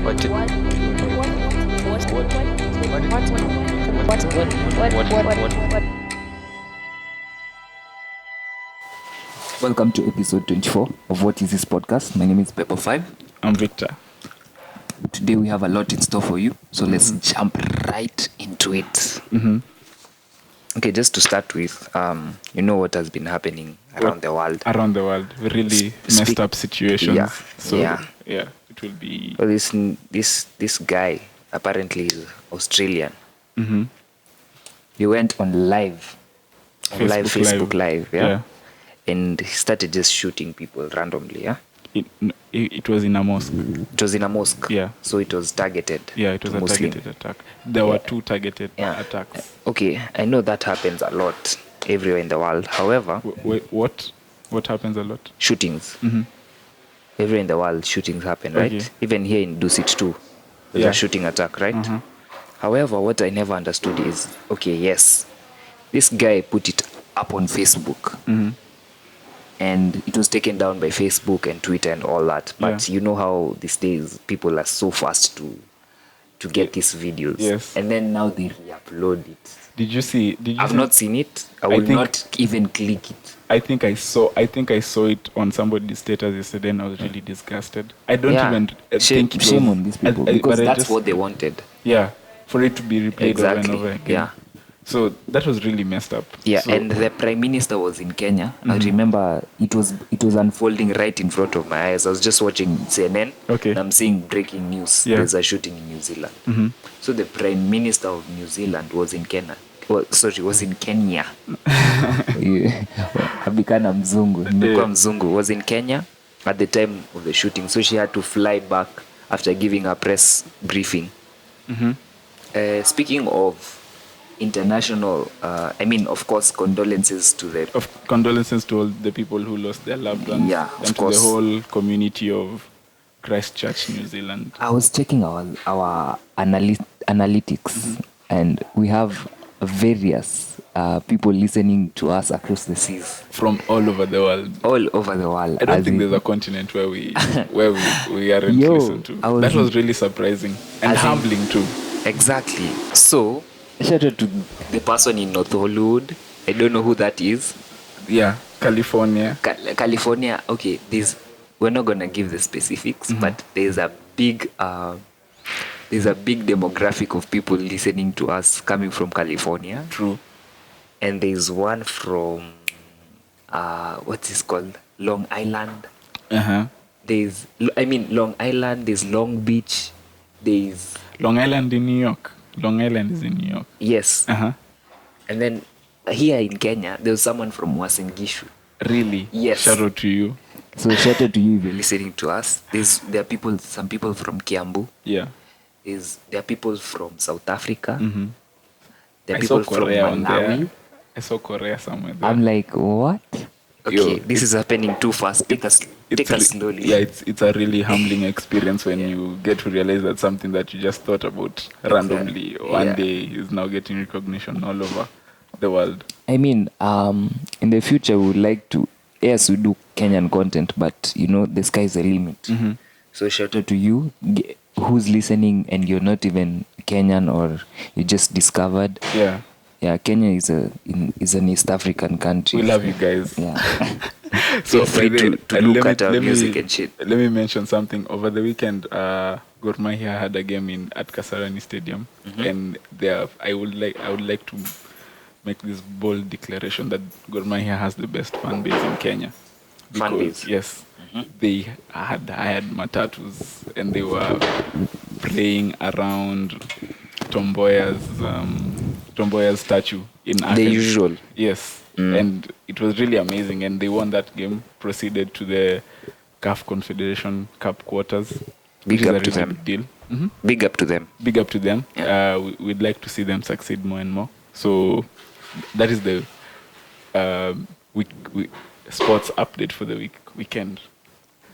What? Welcome to episode 24 of What Is This Podcast. My name is Pepper5. I'm Victor. Today we have a lot in store for you, so let's jump right into it. Okay, just to start with, you know what has been happening around the world. Around the world, really messed up situations. Yeah. So Yeah. It will be. Well, this guy apparently is Australian. He went on live, Facebook Live, yeah? And he started just shooting people randomly, yeah. It was in a mosque. It was in a mosque, Yeah. So it was targeted. Yeah, it was to a Muslim. targeted attack. There were two targeted attacks. Okay, I know that happens a lot everywhere in the world. However, Wait, what happens a lot? shootings. Everywhere in the world, shootings happen, right? Okay. Even here in Dusit too, there's a shooting attack, right? However, what I never understood is, okay, yes, this guy put it up on Facebook. And it was taken down by Facebook and Twitter and all that. But you know how these days people are so fast to get these videos. Yes. And then now they re-upload it. Did you see? I've not seen it. I will think- not even click it. I think I saw it on somebody's status yesterday, and I was really disgusted. I don't even think it shame was, on these people but because I that's just- what they wanted. Yeah, for it to be replayed Exactly. over and over again. Yeah. So that was really messed up. Yeah, So- and the Prime Minister was in Kenya. I remember it was unfolding right in front of my eyes. I was just watching CNN. Okay. And I'm seeing breaking news. Yeah. There's a shooting in New Zealand. So the Prime Minister of New Zealand was in Kenya. Was in Kenya. Abikana mzungu. Nimekuwa mzungu. Was in Kenya at the time of the shooting. So she had to fly back after giving a press briefing. Speaking of international, of course, condolences to the Condolences to all the people who lost their loved ones. Yeah, and of to course. the whole community of Christchurch, New Zealand. I was checking our analytics, and we have various people listening to us across the seas, From all over the world. all over the world. I don't as think in- there's a continent where we aren't Yo, listened to. I was- That was really surprising and As in- humbling too. Exactly. So, shout out to the person in North Hollywood. I don't know who that is. Yeah, California. California. Okay, we're not gonna give the specifics, but there's a big demographic of people listening to us coming from California. True. And there's one from what's this called? Long Island. Long Island, there's Long Beach, there's Long Island in New York. Long Island is in New York. yes. Uh-huh. And then here in Kenya, there was someone from Uasin Gishu. Really? Yes. Shout out to you. So shout out to you if you're listening to us. There are some people from Kiambu. Yeah. There are people from South Africa. There are I people saw from Korea on Malawi. there. I saw Korea somewhere there. I'm like, what? Okay, Yo, this is happening too fast. Take us slowly. Yeah, it's a really humbling experience when you get to realize that something that you just thought about randomly one day is now getting recognition all over the world. In the future, we would like to, yes, we do Kenyan content, but the sky's the limit. So shout out to you who's listening and you're not even Kenyan or you just discovered. Yeah, Kenya is an East African country. We love you guys. Yeah. So Feel free by the way, to and look at our music and shit. Let me mention something. Over the weekend, Gor Mahia had a game at Kasarani Stadium, and I would like to make this bold declaration that Gor Mahia has the best fan base in Kenya. Fan base? Yes. They had hired matatus and they were playing around Tomboya's statue in The Athens. usual. Yes. And it was really amazing, and they won that game, proceeded to the CAF Confederation Cup quarters. Big which is up a to really them. big deal. Big up to them. Big up to them. Yeah. We'd like to see them succeed more and more. So that is the sports update for the weekend.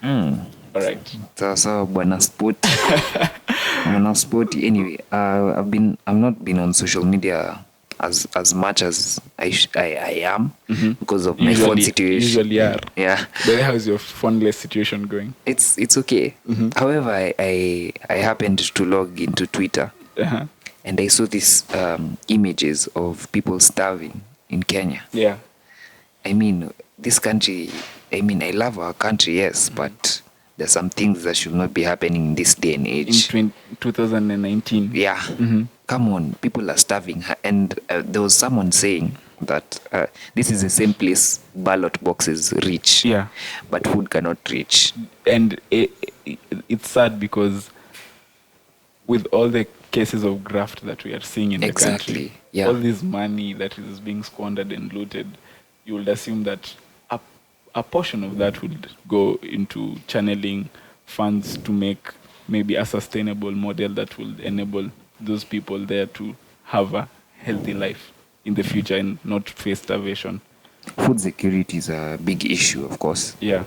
All right. So Bwana Sport. Bwana Sport. Anyway, I've not been on social media as much as I am because of my phone situation. Usually are. Yeah. But how's your phoneless situation going? It's okay. However, I happened to log into Twitter and I saw these images of people starving in Kenya. Yeah. I mean, this country, I mean, I love our country, yes, but there's some things that should not be happening in this day and age. In 2019. Yeah. Come on, people are starving. And there was someone saying that this is the same place ballot boxes reach. Yeah. But food cannot reach. And it's sad because with all the cases of graft that we are seeing in the country, all this money that is being squandered and looted, you would assume that a portion of that would go into channeling funds to make maybe a sustainable model that will enable those people there to have a healthy life in the future and not face starvation. Food security is a big issue, of course. Yeah.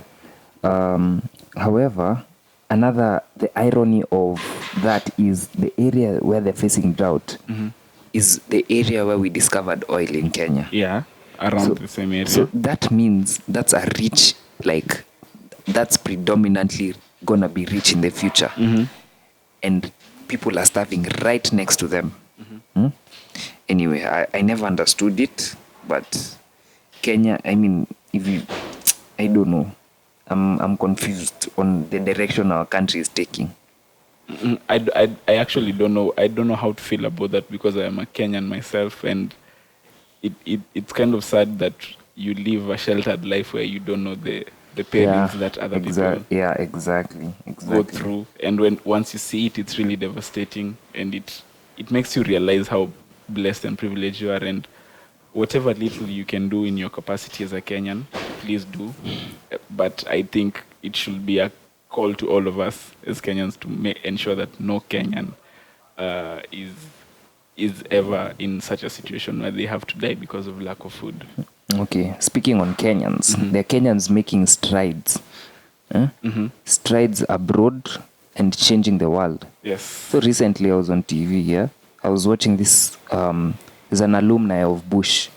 However, the irony of that is the area where they're facing drought is the area where we discovered oil in Kenya. Yeah, around the same area. So that means that's a rich, like, that's predominantly gonna be rich in the future. And people are starving right next to them. Anyway, I never understood it, but Kenya, I mean, I don't know. I'm confused on the direction our country is taking. I actually don't know. I don't know how to feel about that because I am a Kenyan myself, and it's kind of sad that you live a sheltered life where you don't know the pains that other people exactly go through. And once you see it, it's really devastating, and it makes you realize how blessed and privileged you are, and whatever little you can do in your capacity as a Kenyan, please do. But I think it should be a call to all of us as Kenyans to ensure that no Kenyan is ever in such a situation where they have to die because of lack of food. Okay, speaking on Kenyans, there are Kenyans making strides. Strides abroad and changing the world. Yes. So recently I was on TV here. I was watching this, there's an alumni of Bush.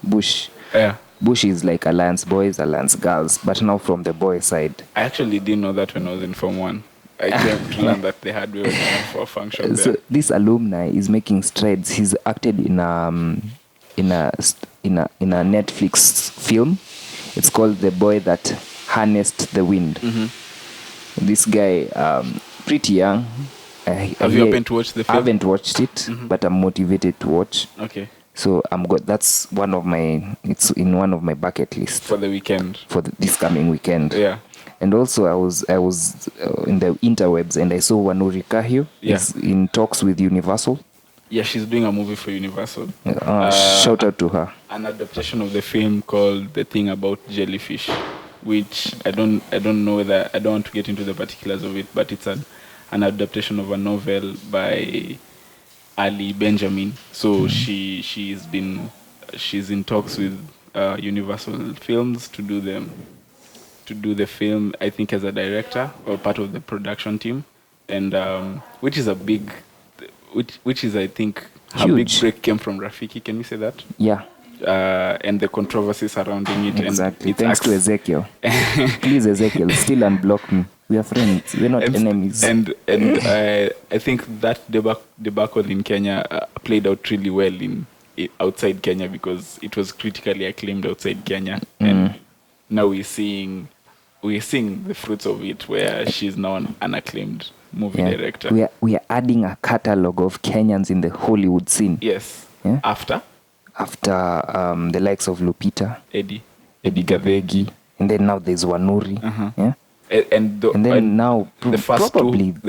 Yeah. Bush is like Alliance boys, Alliance girls, but now from the boy side. I actually didn't know that when I was in Form 1. I came to learn that they had we were going for a function there. So this alumni is making strides. He's acted in a Netflix film. It's called The Boy That Harnessed the Wind. This guy, pretty young. Have you happened to watch the film? I haven't watched it, but I'm motivated to watch. Okay. So that's it's in one of my bucket list for the weekend, for this coming weekend. Yeah. And also I was in the interwebs and I saw Wanuri Kahio is in talks with Universal. Yeah, she's doing a movie for Universal. Shout out to her. An adaptation of the film called The Thing About Jellyfish, which I don't know whether, I don't want to get into the particulars of it, but it's an adaptation of a novel by Ali Benjamin. So she's in talks with Universal Films to do the film, I think, as a director or part of the production team, and which is I think a big break came from Rafiki. Can we say that? Yeah. And the controversy surrounding it. Exactly. And thanks to Ezekiel. Please, Ezekiel, still unblock me. We are friends. We're not enemies. And I think that debacle in Kenya played out really well outside Kenya because it was critically acclaimed outside Kenya, and now we're seeing the fruits of it, where she's now an acclaimed movie director. We are adding a catalog of Kenyans in the Hollywood scene. Yes. Yeah? After the likes of Lupita, Eddie Gavegi, and then now there's Wanuri. Yeah. And now the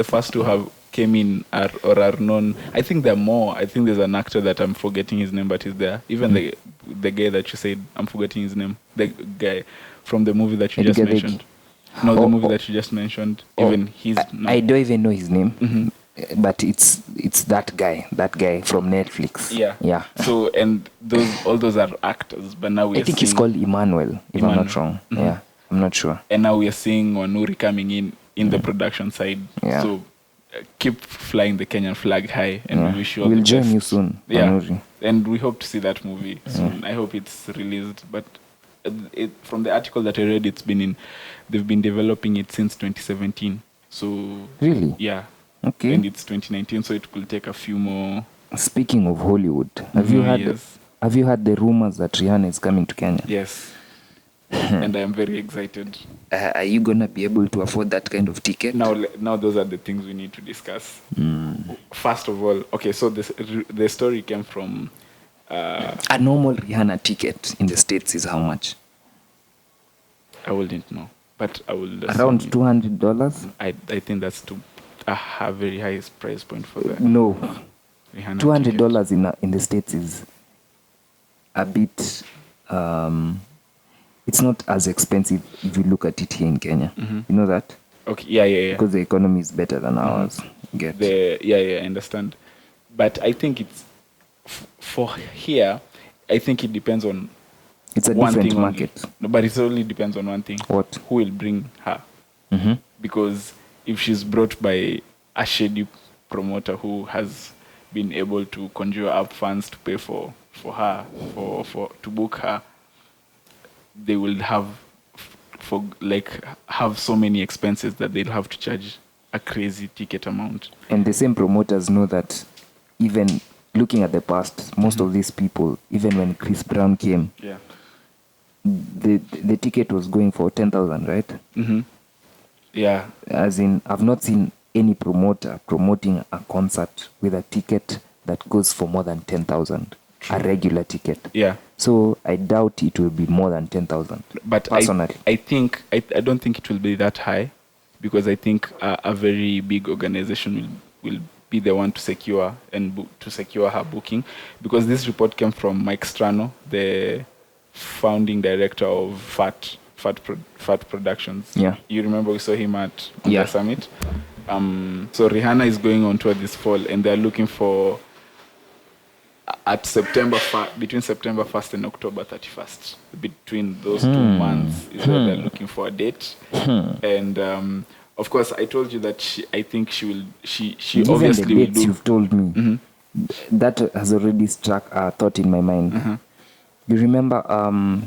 first two have came in or are known. I think there are more. I think there's an actor that I'm forgetting his name, but he's there. Even the guy that you said, I'm forgetting his name. The guy from the movie that you just mentioned. No, the movie that you just mentioned. Even he's. I don't even know his name. But it's that guy from Netflix. Yeah. So and all those are actors, but now I think he's called Emmanuel, if I'm not wrong. Yeah, I'm not sure. And now we are seeing Wanuri coming in the production side. Yeah. So keep flying the Kenyan flag high, and we wish you all the we'll best. join you soon, Wanuri. And we hope to see that movie soon. I hope it's released. But from the article that I read, they've been developing it since 2017. So Really? yeah. Okay. And it's 2019, so it could take a few more. Speaking of Hollywood, have you heard the rumors that Rihanna is coming to Kenya? Yes. And I am very excited. Are you gonna be able to afford that kind of ticket? Now those are the things we need to discuss. First of all, okay, so the story came from a normal Rihanna ticket in the States is how much? I wouldn't know, but I will around $200. I think that's a very high price point for that. No, Rihanna $200 in the States is a bit. It's not as expensive if you look at it here in Kenya. You know that? Okay, yeah. Because the economy is better than ours. I understand. But I think it's for here. I think it depends on. It's a different market. No, but it only depends on one thing. What? Who will bring her? Because if she's brought by a shady promoter who has been able to conjure up funds to pay for her, to book her, they will have so many expenses that they'll have to charge a crazy ticket amount. And the same promoters know that even looking at the past, most of these people, even when Chris Brown came, the ticket was going for 10,000, right? Yeah. As in, I've not seen any promoter promoting a concert with a ticket that goes for more than 10,000. A regular ticket. Yeah. So I doubt it will be more than 10,000. But personally, I don't think it will be that high, because I think a very big organization will be the one to secure her booking, because this report came from Mike Strano, the founding director of Fat Productions. Yeah. You remember we saw him at the summit. So Rihanna is going on tour this fall, and they're looking for between September 1st and October 31st. Between those 2 months is where they're looking for a date. And of course, I told you that she given obviously the will dates do. you've told me, that has already struck a thought in my mind. You remember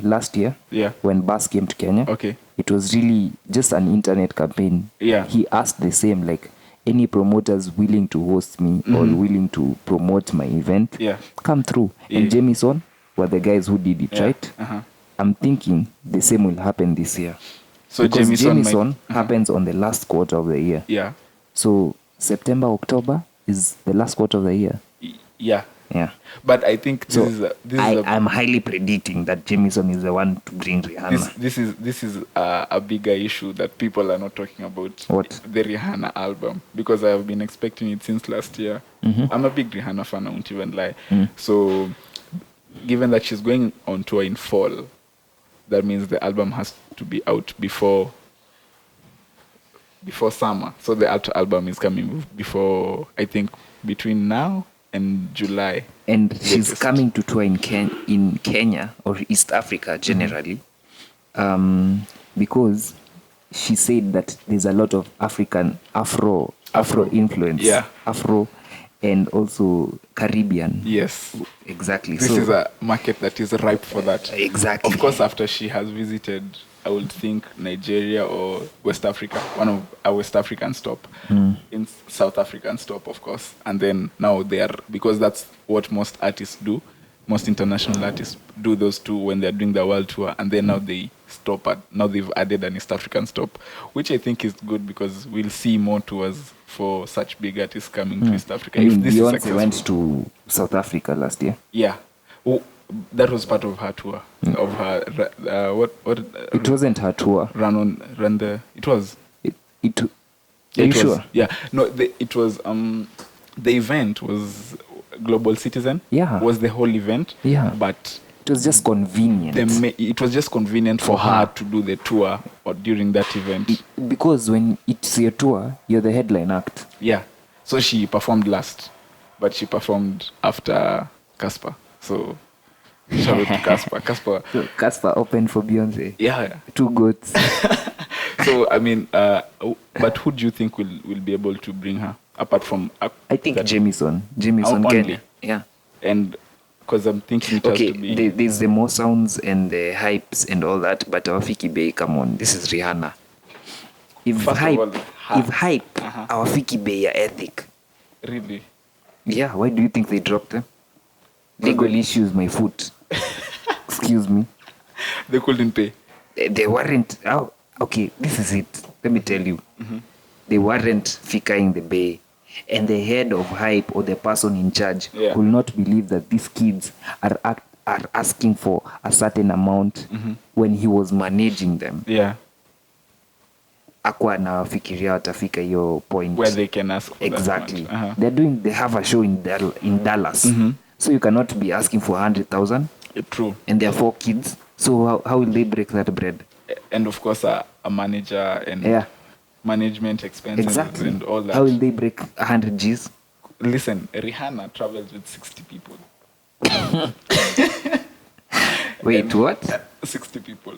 last year when Bass came to Kenya? Okay. It was really just an internet campaign. Yeah. He asked the same, like, any promoters willing to host me or willing to promote my event, come through. And Jamison were the guys who did it, right? I'm thinking the same will happen this year. So because Jamison happens on the last quarter of the year. Yeah. So September, October is the last quarter of the year. Yeah. Yeah. But I think I'm highly predicting that Jamison is the one to bring Rihanna. This is a bigger issue that people are not talking about. What? The Rihanna album, because I have been expecting it since last year. I'm a big Rihanna fan, I won't even lie. So given that she's going on tour in fall, that means the album has to be out before summer. So the album is coming before, I think, between now and July. And she's coming to tour in Kenya or East Africa generally, because she said that there's a lot of Afro influence. Yeah. Afro and also Caribbean. Yes. Exactly. This is a market that is ripe for that. Exactly. Of course, after she has visited, I would think Nigeria or West Africa, one of a West African stop, in South African stop, of course. And then now because that's what most artists do, most international artists do those two when they're doing the world tour. And then now they've added an East African stop, which I think is good, because we'll see more tours for such big artists coming to East Africa. If this Beyonce went to South Africa last year. Yeah. That was part of her tour. Of her it wasn't her tour. It was. Are you sure? Yeah. No, it was the event was Global Citizen. Yeah. Was the whole event. Yeah. But it was just convenient. It was just convenient for her to do the tour or during that event. Because when it's your tour, you're the headline act. Yeah. So she performed last, but she performed after Casper. So shout out to Casper opened for Beyonce. Yeah. 2 goats. So I mean, but who do you think will be able to bring her apart from? I think Jamison only. Kenya. Yeah. And Because I'm thinking it has Okay, to be. there's the more sounds and the hypes and all that, but our Fiki Bay, come on, this is Rihanna. If First of hype, all, our Fiki Bay are ethic. Really? Yeah, why do you think they dropped them? Legal issues, my foot. Excuse me. They couldn't pay. They weren't. Oh, okay, this is it. Let me tell you. They weren't fikaing the bay. And the head of hype or the person in charge could not believe that these kids are asking for a certain amount when he was managing them. Yeah. Akwa na fikiria watafika hiyo point where they can ask for exactly. That much. They have a show in Dallas. So you cannot be asking for 100,000. True. And there are 4 kids. So how will they break that bread? And of course a manager and management expenses and all that. How will they break 100 G's? Listen, Rihanna travels with 60 people. Wait, and what? 60 people.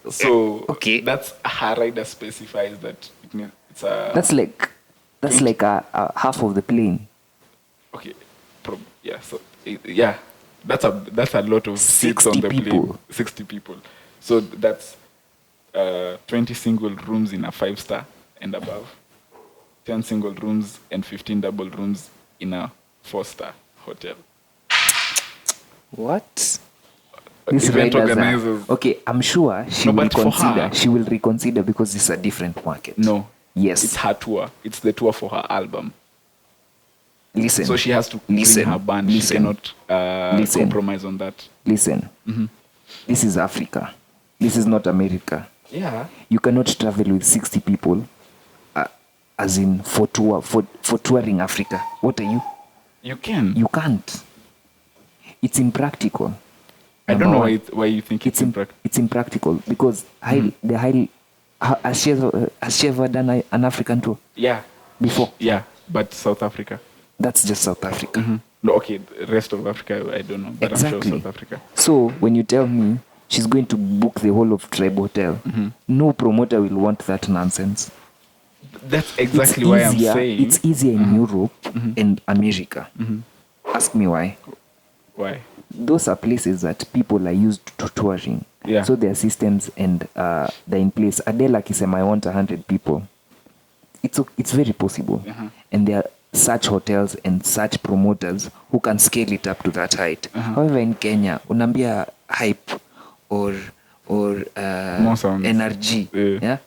So okay, that's her rider specifies that it means it's a. That's like a half of the plane. Okay, yeah. So yeah, that's a lot of seats on the plane. 60 people. So that's 20 single rooms in a 5-star and above, 10 single rooms and 15 double rooms in a 4-star hotel. What? This event organizers. Okay, I'm sure she will reconsider. She will reconsider because it's a different market. No. Yes. It's her tour. It's the tour for her album. Listen. So she has to bring her band. She cannot compromise on that. Listen. This is Africa. This is not America. Yeah. You cannot travel with 60 people, as in for touring Africa. What are you? You can. You can't. It's impractical. I don't know why you think it's impractical. It's impractical because has she ever done an African tour? Yeah. Before? Yeah, but South Africa. That's just South Africa. No, okay, the rest of Africa, I don't know, but exactly. I'm sure South Africa. So when you tell me she's going to book the whole of Tribe Hotel, no promoter will want that nonsense. That's exactly why I'm saying. It's easier in Europe and America. Ask me why. Why? Those are places that people are used to touring. Yeah. So their systems and they're in place. Adele akisema I want 100 people. It's very possible. And there are such hotels and such promoters who can scale it up to that height. However, in Kenya, unambia hype or NRG. Yeah.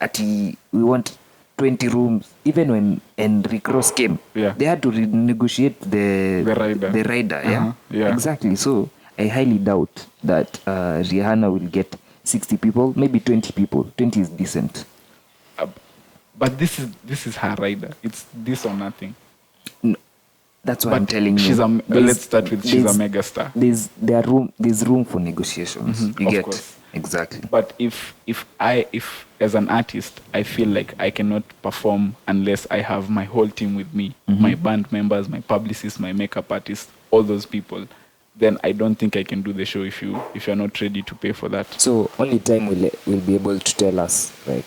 Ati we want 20 rooms. Even when Rick Ross came, they had to renegotiate the rider. Yeah? Exactly. So I highly doubt that Rihanna will get 60 people, maybe 20 people. 20 is decent. But this is her rider. It's this or nothing. No, that's what I'm telling you. Let's start with she's a mega star. There's room for negotiations. You of get course. Exactly. But if as an artist I feel like I cannot perform unless I have my whole team with me, my band members, my publicists, my makeup artists, all those people, then I don't think I can do the show if you're not ready to pay for that. So only time will be able to tell us like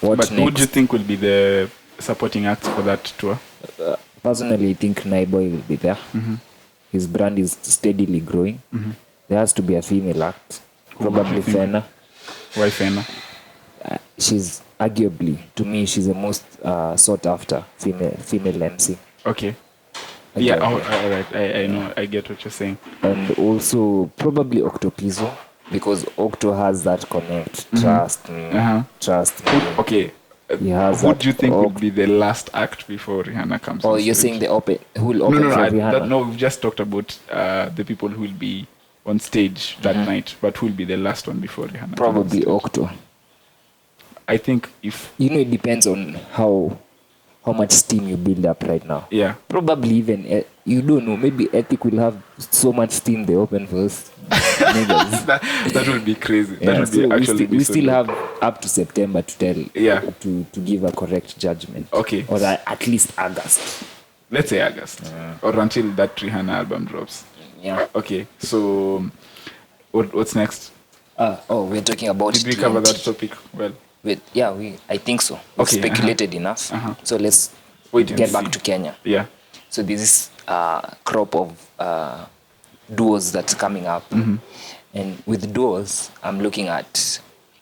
what but next. Who do you think will be the supporting acts for that tour? Personally, I think Naiboy will be there. His brand is steadily growing. There has to be a female act. Probably Fena. Why Fena? She's arguably, to me, she's the most sought after female MC. Okay. Yeah, all right. I know. I get what you're saying. And also probably Octopizzo, because Octo has that connect. Trust me. Trust me. Okay. Who do you think will be the last act before Rihanna comes? Oh, you're saying who will open for Rihanna? No, we've just talked about the people who will be on stage that night, but who will be the last one before Rihanna? Probably Octo. I think if... it depends on how much steam you build up right now. Yeah. Probably even, you don't know, maybe Ethic will have so much steam they open first. that will be crazy. Yeah, that will be we still have up to September to tell, to give a correct judgment. Okay. Or at least August. Let's say August. Or until that Rihanna album drops. Yeah. Okay, so what's next? We're talking about... Did we cover that topic well? I think so. We've speculated enough. So let's get back to Kenya. Yeah. So this is crop of duos that's coming up. And with duos, I'm looking at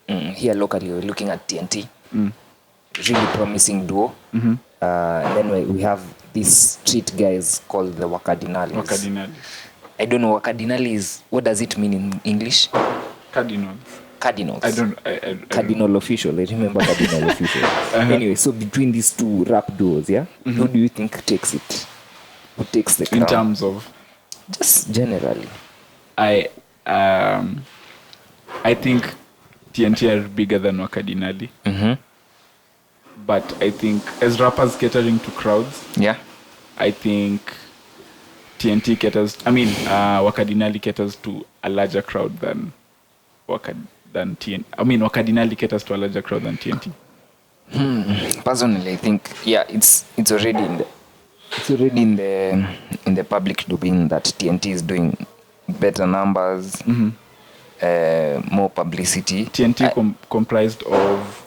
here locally. We're looking at TNT, really promising duo. Then we have these street guys called the Wakadinali. I don't know Wakadinali is, what does it mean in English? Cardinals. Cardinals. I don't. Cardinal official. I remember Cardinal official. Anyway, so between these two rap duos, yeah, who do you think takes it? Who takes the crown? In terms of, just generally, I think TNT are bigger than Wakadinali. But I think as rappers catering to crowds, yeah, I think TNT caters. I mean, Wakadinali caters to a larger crowd than TNT. I mean, Wakadinali caters to a larger crowd than TNT. Personally, I think it's already in the public domain that TNT is doing better numbers, more publicity. TNT comprised of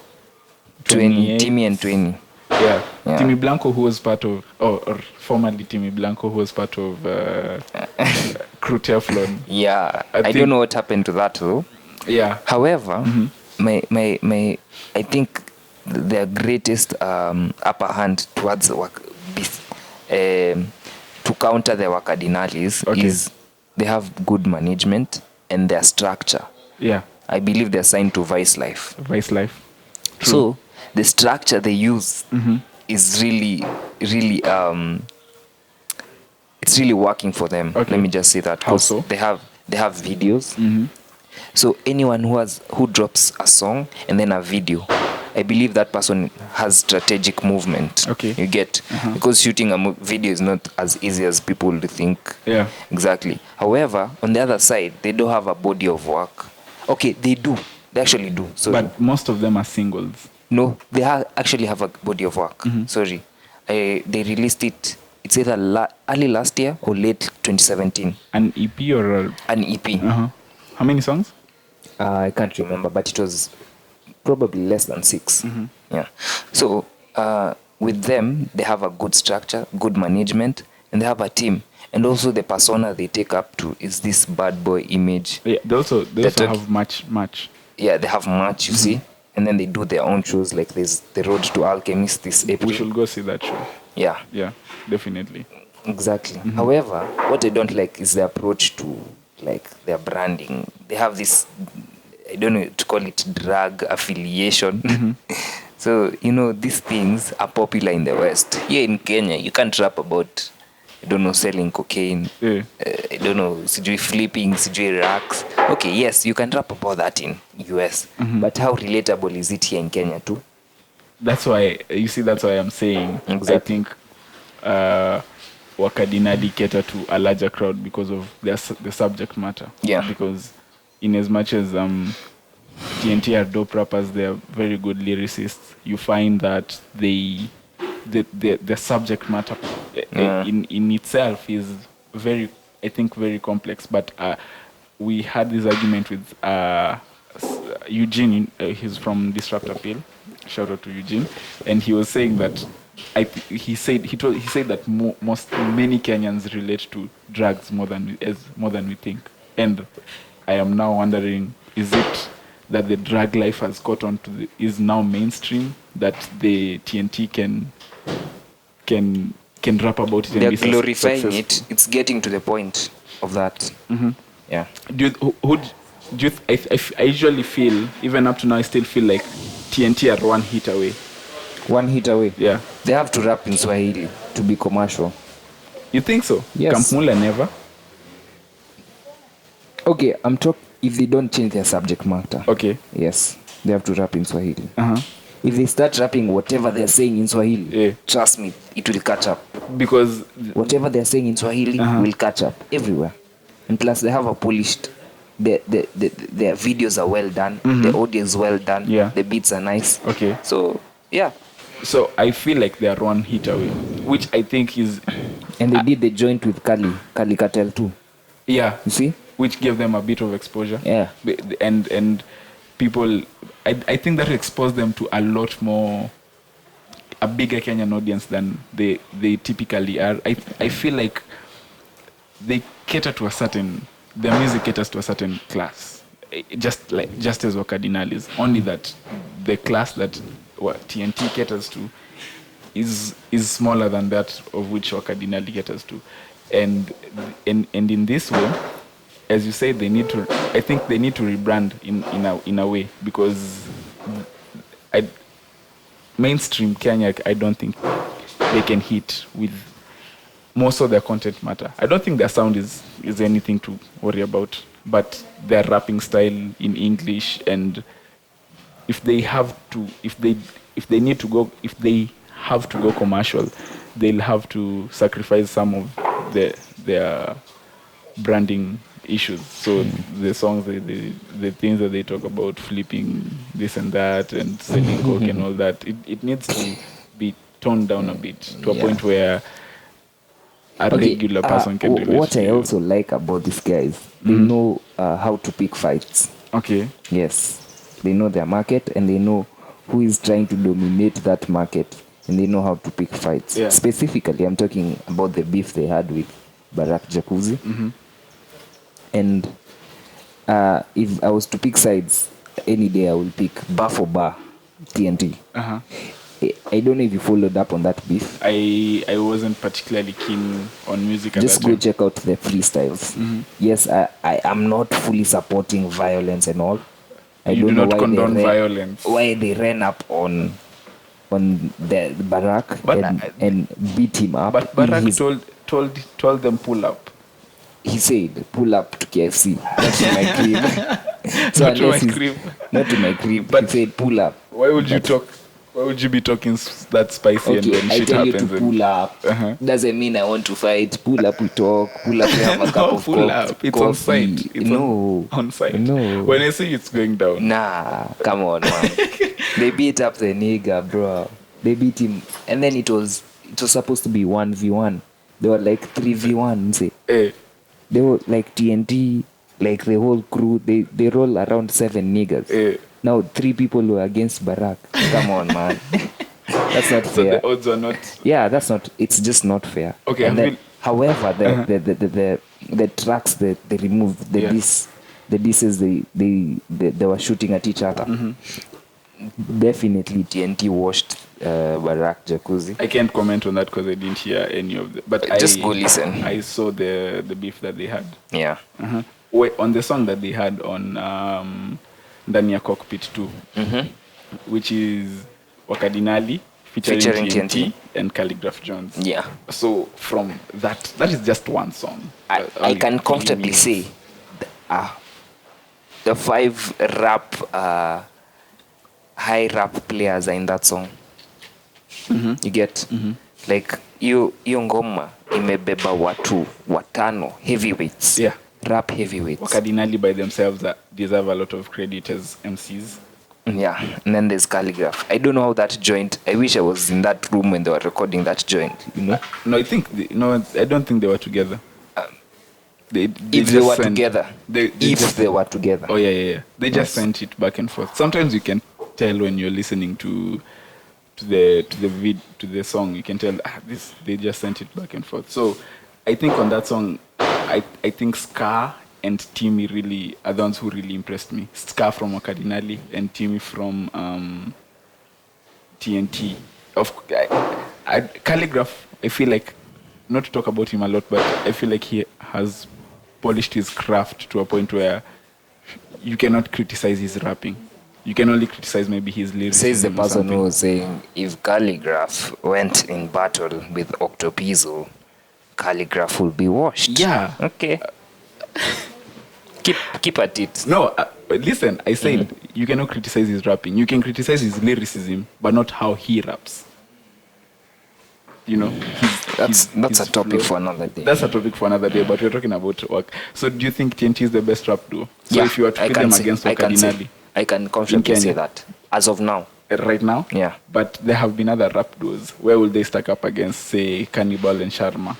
20, Timmy and 20. Yeah. Timmy Blanco, who was part of, or formerly Timmy Blanco, who was part of Crew Teflon. Yeah, I don't know what happened to that though. Yeah. However, my I think their greatest upper hand towards to counter the Wakadinalis is they have good management and their structure. Yeah. I believe they're signed to Vice Life. Vice Life. True. So the structure they use is really it's really working for them. Okay. Let me just say that. How so? They have videos. So anyone who drops a song and then a video, I believe that person has strategic movement. Okay. You get, because shooting a video is not as easy as people would think. Yeah. Exactly. However, on the other side, they don't have a body of work. Okay, they do. They actually do. Sorry. But most of them are singles. No, they actually have a body of work. Sorry. They released it, it's either early last year or late 2017. An EP or an EP. How many songs? I can't remember, but it was probably less than 6. Yeah. So with them, they have a good structure, good management, and they have a team. And also the persona they take up to is this bad boy image. Yeah, they also have much. Yeah, they have much, you see. And then they do their own shows, like there's The Road to Alchemist this April. We should go see that show. Yeah. Yeah, definitely. Exactly. However, what I don't like is the approach to like their branding. They have this, I don't know to call it, drug affiliation. So, these things are popular in the West. Here in Kenya, you can't rap about, I don't know, selling cocaine. Yeah. I don't know, sijui flipping, sijui racks. Okay, yes, you can rap about that in US. But how relatable is it here in Kenya too? That's why I'm saying, Exactly. I think Wakadinali cater to a larger crowd because of the subject matter. Yeah. Because in as much as TNT are dope rappers, they are very good lyricists. You find that the subject matter in itself is very, I think, very complex. But we had this argument with Eugene. He's from Disrupt Appeal. Shout out to Eugene. And he was saying that he said that many Kenyans relate to drugs more than we think. And I am now wondering, is it that the drug life has caught on to is now mainstream, that the TNT can rap about it? They're and be glorifying successful? it. It's getting to the point of that. Yeah. I usually feel, even up to now, I still feel like TNT are one hit away. One hit away. Yeah. They have to rap in Swahili to be commercial. You think so? Yes. Kampmula never. Okay, I'm talking if they don't change their subject matter. Okay. Yes, they have to rap in Swahili. If they start rapping whatever they're saying in Swahili, trust me, it will catch up. Because whatever they're saying in Swahili will catch up everywhere. And plus, they have a polished. Their videos are well done. The audio is well done. Yeah. The beats are nice. Okay. So yeah. So I feel like they are one hit away, which I think is. And they did the joint with Kali Cartel too. Yeah. You see? Which gave them a bit of exposure. Yeah. And people, I think that exposed them to a a bigger Kenyan audience than they typically are. I feel like they cater to their music caters to a certain class, just as Wakadinali is. Only that the class that TNT caters to is smaller than that of which Wakadinali caters to, and in this way, as you say, I think they need to rebrand in a way, because mainstream Kenya, I don't think they can hit with most of their content matter. I don't think their sound is anything to worry about, but their rapping style in English, and if they have to go commercial, they'll have to sacrifice some of their branding issues. So the songs, the things that they talk about, flipping this and that and selling coke and all that, it needs to be toned down a bit to a point where a regular person can relate. What I also like about these guys, they know how to pick fights. Okay. Yes. They know their market, and they know who is trying to dominate that market, and they know how to pick fights. Yeah. Specifically, I'm talking about the beef they had with Barack Jacuzzi. And if I was to pick sides, any day I will pick bar for bar TNT. I don't know if you followed up on that beef. I wasn't particularly keen on music at Just that go time. check out the freestyles. Yes, I am not fully supporting violence and all. I You don't do know not why condone they violence. why they ran up on the Barack and beat him up. But Barack told them pull up. He said, pull up to KFC, not to my crib. So Not to my unless he's- crib. Not to my crib. But he said, pull up. Why would you talk? Why would you be talking that spicy and Okay, when I shit tell happens? you to pull up. Doesn't mean I want to fight. Pull up, we talk. Pull up, we have a cup of pull up. It's on coffee. site. It's No. on site. No. When I say it's going down. Nah, come on, man. They beat up the nigga, bro. They beat him. And then it was supposed to be 1v1. They were like 3v1. Say. Eh. They were like TNT, like the whole crew. They roll around 7 niggas. Eh. Now 3 people were against Barack. Come on, man. That's not So fair. the odds are not. Yeah, that's not. It's just not fair. Okay, And then, feel- however, the tracks that they removed, the disses they were shooting at each other. Definitely, TNT washed Barack Jacuzzi. I can't comment on that because I didn't hear any of the. But Just go listen. I saw the beef that they had. Yeah. Wait, on the song that they had on Ndani ya Cockpit 2, which is Wakadinali featuring TNT and Calligraph Jones. Yeah. So from that is just one song. I can comfortably say the 5 high rap players are in that song. You get like hiyo ngoma imebeba watu watano heavyweights. Yeah. Rap heavyweights. Wakadinali by themselves deserve a lot of credit as MCs. Yeah, and then there's Calligraph. I don't know how that joint. I wish I was in that room when they were recording that joint. You know. No, I don't think they were together. If they were together. They were together. Oh yeah. They just sent it back and forth. Sometimes you can tell when you're listening to the song. You can tell they just sent it back and forth. So I think on that song, I think Scar and Timmy really are the ones who really impressed me. Scar from Wakadinali and Timmy from TNT. Calligraph, I feel like, not to talk about him a lot, but I feel like he has polished his craft to a point where you cannot criticize his rapping. You can only criticize maybe his lyrics. Says the person who was saying, if Calligraph went in battle with Octopizzo, Calligraph will be washed. Yeah. Okay. Keep at it. No, but listen, I said you cannot criticize his rapping. You can criticize his lyricism, but not how he raps. You know, That's his a topic flow. for another day. That's a topic for another day, but we're talking about work. So do you think TNT is the best rap duo? So if you were to put them against Wakadinali, I can confidently in say Kenya. that. As of now. Right now? Yeah. But there have been other rap duos. Where will they stack up against, say, Cannibal and Sharama?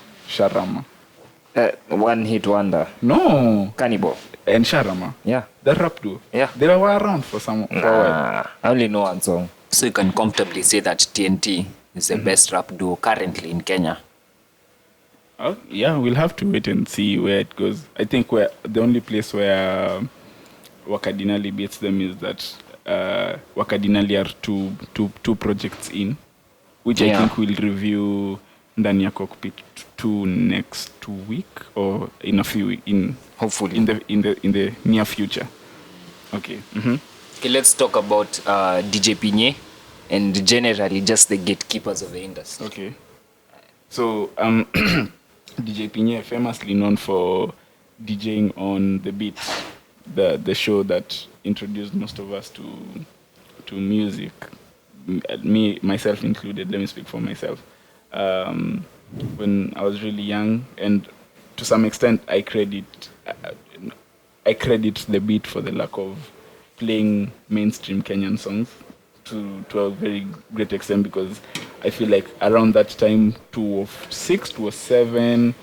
One hit wonder. No. Cannibal. And Sharama. Yeah. The rap duo. Yeah. They were around for a while. I only know one song. So you can comfortably say that TNT is the best rap duo currently in Kenya? Oh, yeah, we'll have to wait and see where it goes. I think the only place where Wakadinali beats them is that Wakadinali are two projects in, which I think we'll review ndani ya Cockpit 2 next week or in a few hopefully in the near future. Okay. Okay, let's talk about DJ Pinye and generally just the gatekeepers of the industry. Okay. So DJ Pinye, famously known for DJing on The Beat, the show that introduced most of us to music, me myself included. Let me speak for myself. When I was really young, and to some extent, I credit The Beat for the lack of playing mainstream Kenyan songs to a very great extent, because I feel like around that time, 2006, 2007,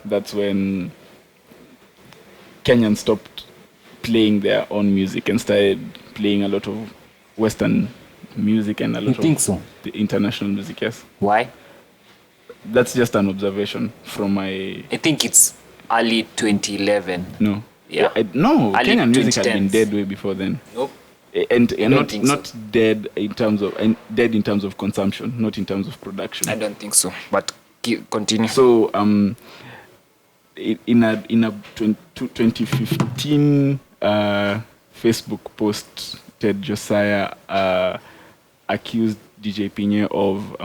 that's when Kenyans stopped playing their own music and started playing a lot of Western music and a lot of the international music. Yes. Why? That's just an observation from my... I think it's early 2011. No. Yeah. No, early Kenyan music had 2010s. been dead way before then. Nope. And don't not dead in terms of consumption, not in terms of production. I don't think so. But continue. So in a 2015 Facebook post, Ted Josiah accused DJ Pinye of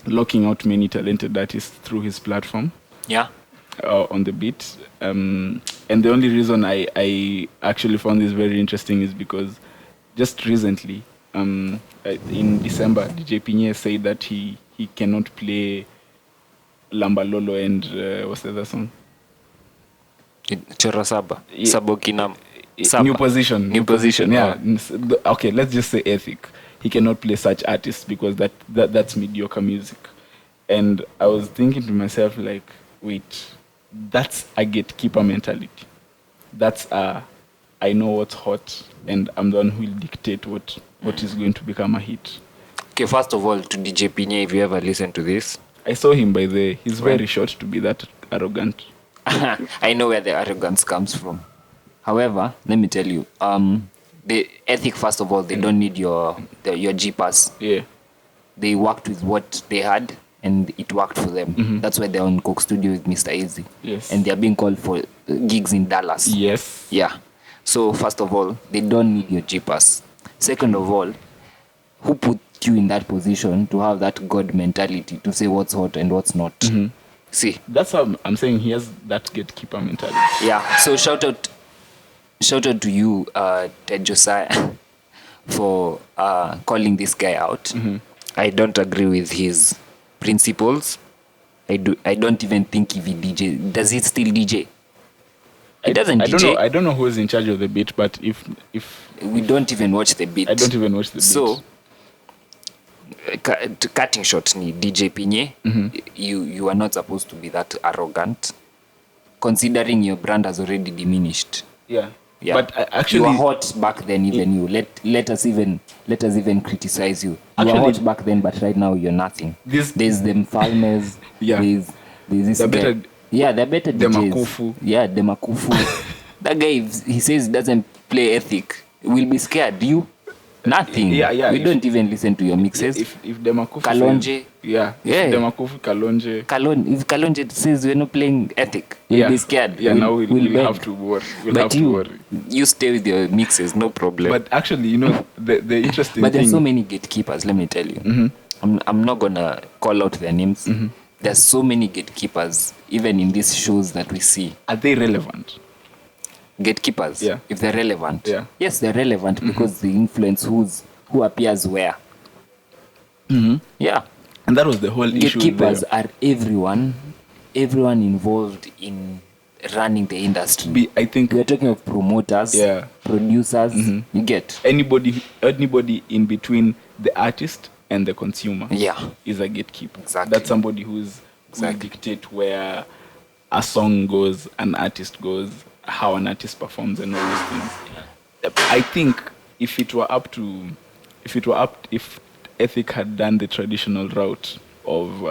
locking out many talented artists through his platform. Yeah. On The Beat. And the only reason I actually found this very interesting is because just recently, in December, DJ Pinye said that he cannot play Lambalolo and what's the other song? Chora Saba. Yeah. Sabokinam. New Position. Yeah. Okay, let's just say Ethic. He cannot play such artists because that's mediocre music. And I was thinking to myself, like, wait, that's a gatekeeper mentality. That's I know what's hot, and I'm the one who will dictate what is going to become a hit. Okay, first of all, to DJ Pinye, if you ever listen to this, I saw him by the... He's very short to be that arrogant. I know where the arrogance comes from. However, let me tell you, the Ethic, first of all, they don't need your G-Pass. Yeah. They worked with what they had, and it worked for them. That's why they're on Coke Studio with Mr. Easy. Yes. And they're being called for gigs in Dallas. Yes. Yeah. So, first of all, they don't need your G-Pass. Second of all, who put you in that position to have that God mentality to say what's hot and what's not? See? That's how I'm saying he has that gatekeeper mentality. Yeah. So, shout out to you, Ted Josiah, for calling this guy out. I don't agree with his principles. I don't even think if he DJ. Does he still DJ? He doesn't DJ. I don't know who is in charge of The Beat, but if we don't even watch The Beat. I don't even watch The Beat. So, cutting short, ni DJ Pinye, you are not supposed to be that arrogant, considering your brand has already diminished. Yeah. Yeah. But actually, you were hot back then. Even you let us even criticize you. You were Actually, hot back then, but right now you're nothing. There's them Falmes. Yeah. There's this They're guy. better- Yeah, they're better DJs. Demakufu. Yeah, Demakufu. That guy, if he says he doesn't play Ethic, we'll be scared. You, nothing. Yeah. We don't even listen to your mixes. if Demakufu Kalonje. says, yeah. Yeah. If Demakufu, Kalonje. If Kalonje says we're not playing Ethic, we'll be scared. Yeah. Now we'll beg. have to worry. We'll But have to worry. you stay with your mixes, no problem. But actually, the interesting But thing. there's so many gatekeepers, let me tell you. I'm not gonna call out their names. There's so many gatekeepers, even in these shows that we see. Are they relevant? Gatekeepers, Yeah. if they're relevant. Yeah. Yes, they're relevant because they influence who appears where. Yeah. And that was the whole issue. Gatekeepers there. are everyone involved in running the industry. I think We're talking of promoters, Yeah. producers, you get. anybody in between the artist and the consumer Yeah. is a gatekeeper. Exactly. That's somebody who will dictate where a song goes, an artist goes, how an artist performs, and all these things. I think if Ethic had done the traditional route of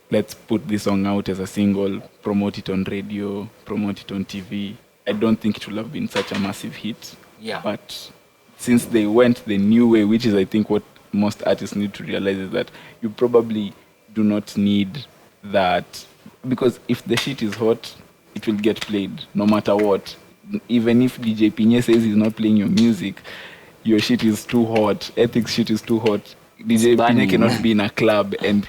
let's put this song out as a single, promote it on radio, promote it on TV, I don't think it would have been such a massive hit. Yeah. But since they went the new way, which is I think what most artists need to realize, is that you probably do not need that, because if the shit is hot, it will get played no matter what. Even if DJ Pinye says he's not playing your music, your shit is too hot, Ethics shit is too hot. DJ Pinye cannot be in a club and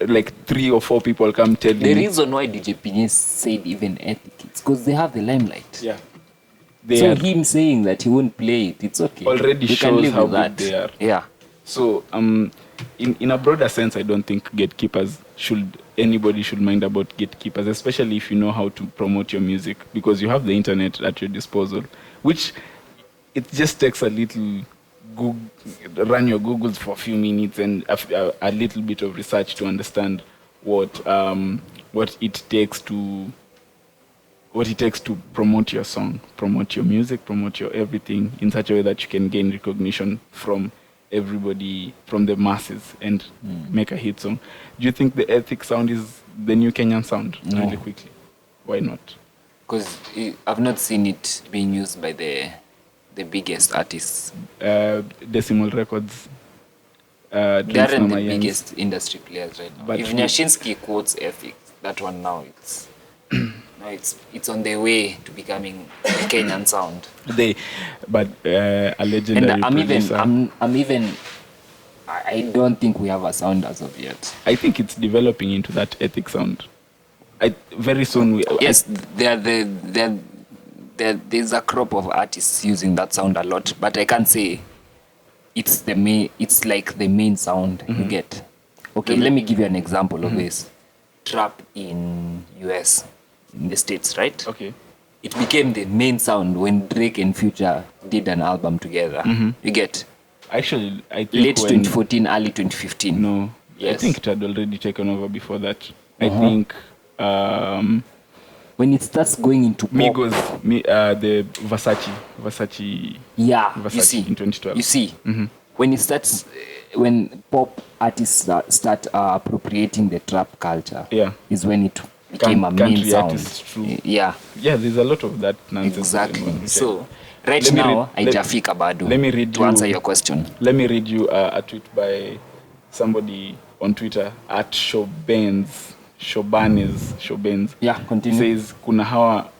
like 3 or 4 people come tell The him. reason why DJ Pinye said even Ethic, it's because they have the limelight. Yeah. So him saying that he won't play it, it's okay. Already you can shows live how with good that. they are. Yeah. So in a broader sense, I don't think anybody should mind about gatekeepers, especially if you know how to promote your music, because you have the internet at your disposal, which it just takes a little run your Googles for a few minutes and a little bit of research to understand what it takes to promote your song, promote your music, promote your everything in such a way that you can gain recognition from everybody, from the masses, and make a hit song. Do you think the Ethic sound is the new Kenyan sound? No. Really quickly. Why not? Because I've not seen it being used by the biggest artists. Decimal Records. They aren't the biggest industry players right now. But if Nyashinsky quotes Ethic, that one now it's on their way to becoming a Kenyan sound. A legendary And I don't think we have a sound as of yet. I think it's developing into that Ethic sound. Very soon Yes, there's a crop of artists using that sound a lot, but I can't say it's the main. It's like the main sound you get. Okay, let me give you an example of this. Trap in US, in the States, right? Okay. It became the main sound when Drake and Future did an album together. You get. Actually, I think late 2014, early 2015. No, yes. I think it had already taken over before that. I think when it starts going into pop, Migos, the Versace. Yeah, Versace you see, in 2012. You see, when it starts, when pop artists start appropriating the trap culture, is when it became a main sound. Yeah, there's a lot of that nonsense. Exactly. So right now, haijafika bado. Let me read to answer your question. Let me read you a tweet by somebody on Twitter at Shobanes. Yeah, continue. Says kuna hawa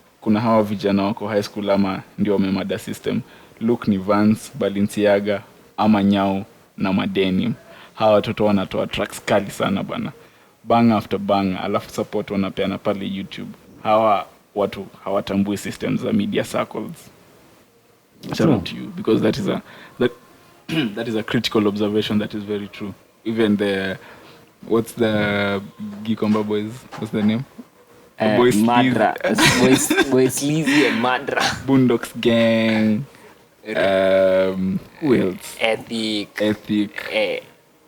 vijana wako high school ama ndio wamemada system. Look ni Vans, Balenciaga, ama Nyao na Madenim. Hawa watoto wanatoa tracks kali sana bana. Bang after bang, alafu support wanapeana pale YouTube. Hawa watu hawatambui systems za media circles. Shout out to you, because that is a critical observation that is very true. Even what's the Gikomba boys? What's the name? Madra. Boys Sleazy and Madra. Boondocks Gang. Who else? Ethic.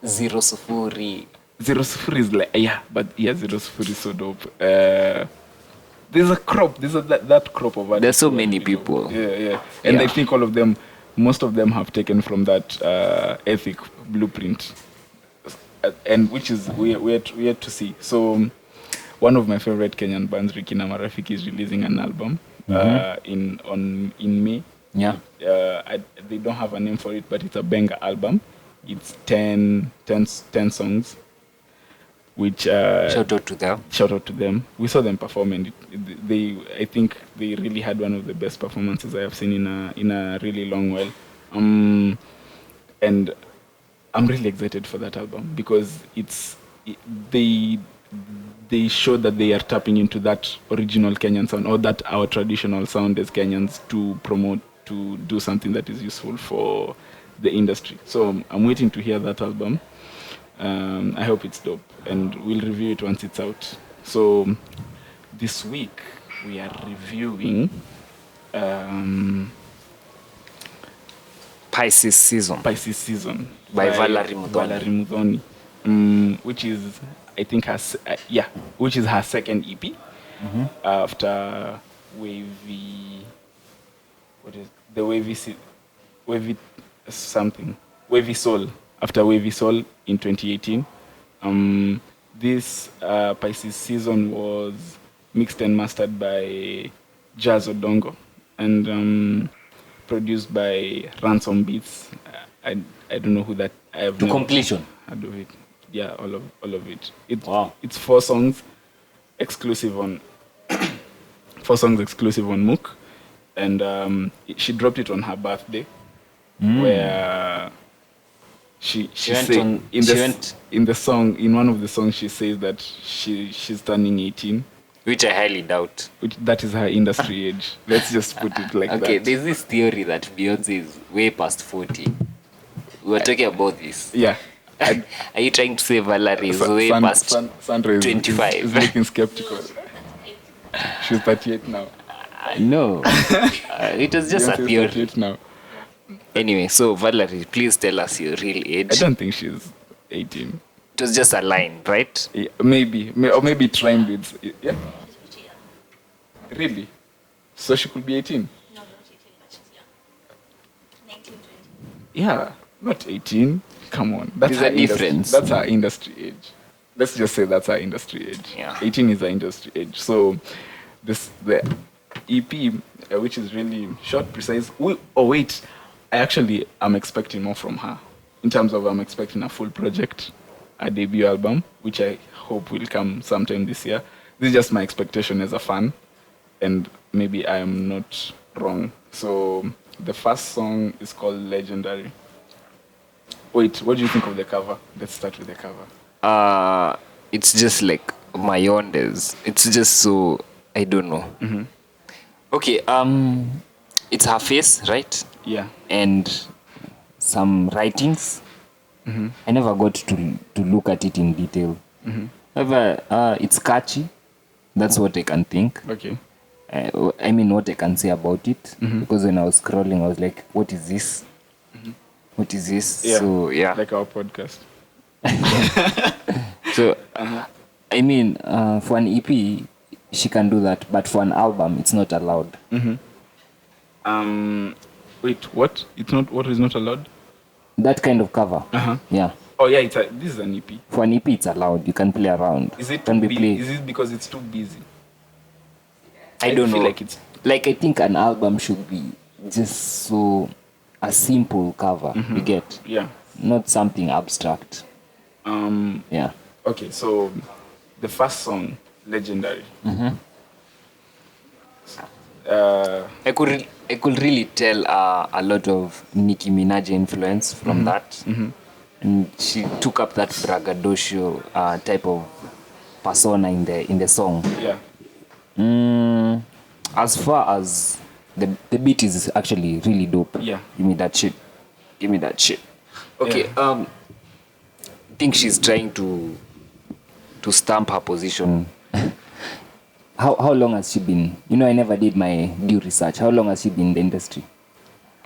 Zero Sufuri. Zero Sufuri is like, Zero Sufuri is so dope. There's a crop. There's that crop of artists. There's so many people. Yeah. And I think most of them have taken from that Ethic blueprint. And which is weird to see. So one of my favorite Kenyan bands, Ricky na Marafiki, is releasing an album in May. Yeah. They don't have a name for it, but it's a banger album. It's 10 songs. Which shout out to them. We saw them perform, and I think they really had one of the best performances I have seen in a really long while. And I'm really excited for that album, because they show that they are tapping into that original Kenyan sound, or that our traditional sound as Kenyans, to do something that is useful for the industry. So I'm waiting to hear that album. I hope it's dope, and we'll review it once it's out. So this week we are reviewing Pisces SZN by Vallerie Muthoni, which is, I think, which is her second EP after Wavy. What is the Wavy something? Wavy Soul. After Wavy Soul in 2018. This Pisces season was mixed and mastered by Jazz Odongo and produced by Ransom Beats. I don't know who that. I have To never completion. heard of it. Yeah, all of it. Wow. It's 4 songs exclusive on 4 songs exclusive on Mook, and she dropped it on her birthday, where she went said on- in she the went- in the song, in one of the songs, she says that she's turning 18, Which I highly doubt. which that is her industry age. Let's just put it like Okay, that. there's this theory that Beyonce is way past 40. We were talking about this. Yeah. Are you trying to say Vallerie is way past Sandra is 25? is looking skeptical. She's 38 now. No. It was just a Beyonce is theory. 38 now. Anyway, so Vallerie, please tell us your real I age. don't think she's 18. It was just a line, right? Yeah, maybe it rhymed with. Yeah. Really? So she could be 18? No, not 18, but she's young. 19, 20. Yeah, not 18. Come on. That's There's her a difference. That's her industry age. Let's just say that's her industry age. Yeah. 18 is her industry age. So the EP, which is really short, precise. Wait, I actually am expecting more from her. In terms of, I'm expecting a full project, a debut album, which I hope will come sometime this year. This is just my expectation as a fan, and maybe I am not wrong. So the first song is called Legendary. Wait, what do you think of the cover? Let's start with the cover. It's just like my own days. It's just so, I don't know. Mm-hmm. Okay, it's her face, right? Yeah. And some writings. Mm-hmm. I never got to look at it in detail. Mm-hmm. However, it's catchy. That's what I can think. Okay. I mean, what I can say about it. Mm-hmm. Because when I was scrolling, I was like, what is this? What is this? Yeah. So, yeah. Like our podcast. So, I mean, for an EP, she can do that. But for an album, it's not allowed. Wait, what? It's not. What is not allowed? That kind of cover. Uh-huh. Yeah. Oh yeah, this is an EP. For an EP, it's allowed. You can play around. Is it Can be played. Is it because it's too busy? I don't feel know. like it's. Like, I think an album should be just so a simple cover. You get, Yeah. not something abstract. Yeah. Okay, so the first song, Legendary. I could really tell a lot of Nicki Minaj influence from that. And she took up that braggadocio type of persona in the song. Yeah. As far as the beat is actually really dope. Yeah. Give me that shit. Okay. I think she's trying to stamp her position. How long has she been? You know, I never did my due research. How long has she been in the industry?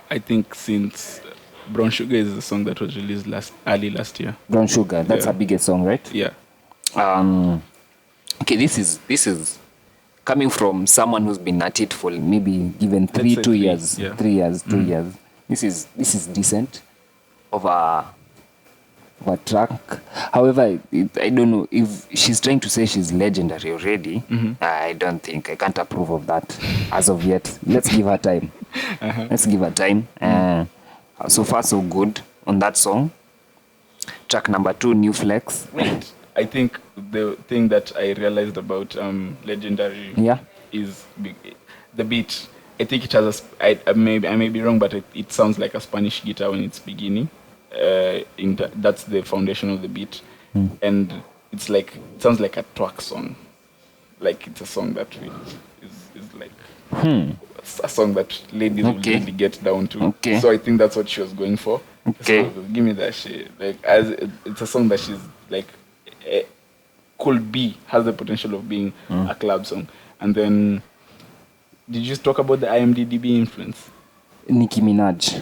I think since Brown Sugar is the song that was released early last year. Brown Sugar. That's Yeah. her biggest song, right? Yeah. Okay, this is coming from someone who's been at it for maybe given Let's say 2 three, years. yeah. 3 years, 2 years. This is decent of a track. However, I don't know if she's trying to say she's legendary already. I don't think. I can't approve of that as of yet. Let's give her time. Let's give her time. So far, so good on that song. Track number 2, New Flex. Wait, I think the thing that I realized about Legendary Yeah. is the beat. I think it has I may be wrong, but it sounds like a Spanish guitar when it's beginning. That's the foundation of the beat, and it sounds like a twerk song. Like it's a song that is like a song that ladies will Okay. really get down to. Okay. So I think that's what she was going for. Okay. So give me that shit. Like it's a song that she's like has the potential of being a club song. And then, did you talk about the IMDb influence? Nicki Minaj.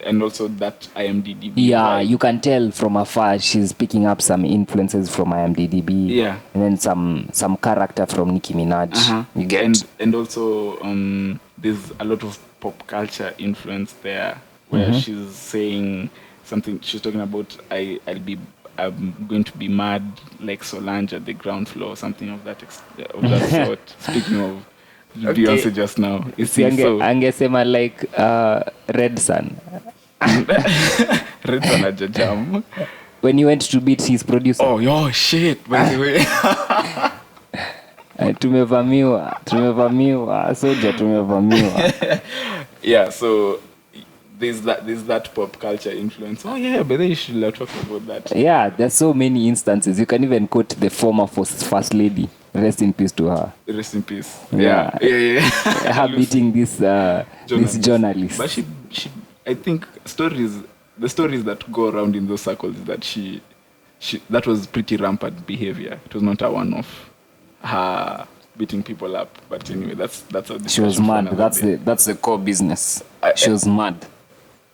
And also that IMDb. Yeah, right? you can tell from afar she's picking up some influences from IMDb. Yeah. And then some character from Nicki Minaj. You get? And also there's a lot of pop culture influence there, where she's saying something she's talking about. I'm going to be mad like Solange at the ground floor, something of that sort. Speaking of Beyonce just now, you see, so angesema like Red Sun. Red Sun at Jam. When you went to beat his producer. Oh, yo, shit, by the way. Tumevamiwa, soja tumevamiwa. Yeah, so there's that pop culture influence. Oh yeah, but then you should talk about that. Yeah, there's so many instances. You can even quote the former first lady. Rest in peace to her. Rest in peace. Yeah. Her beating this journalist. But she I think the stories that go around in those circles is that she that was pretty rampant behavior. It was not a one-off. Her beating people up. But anyway, that's a she was mad. That's the core business. She was mad.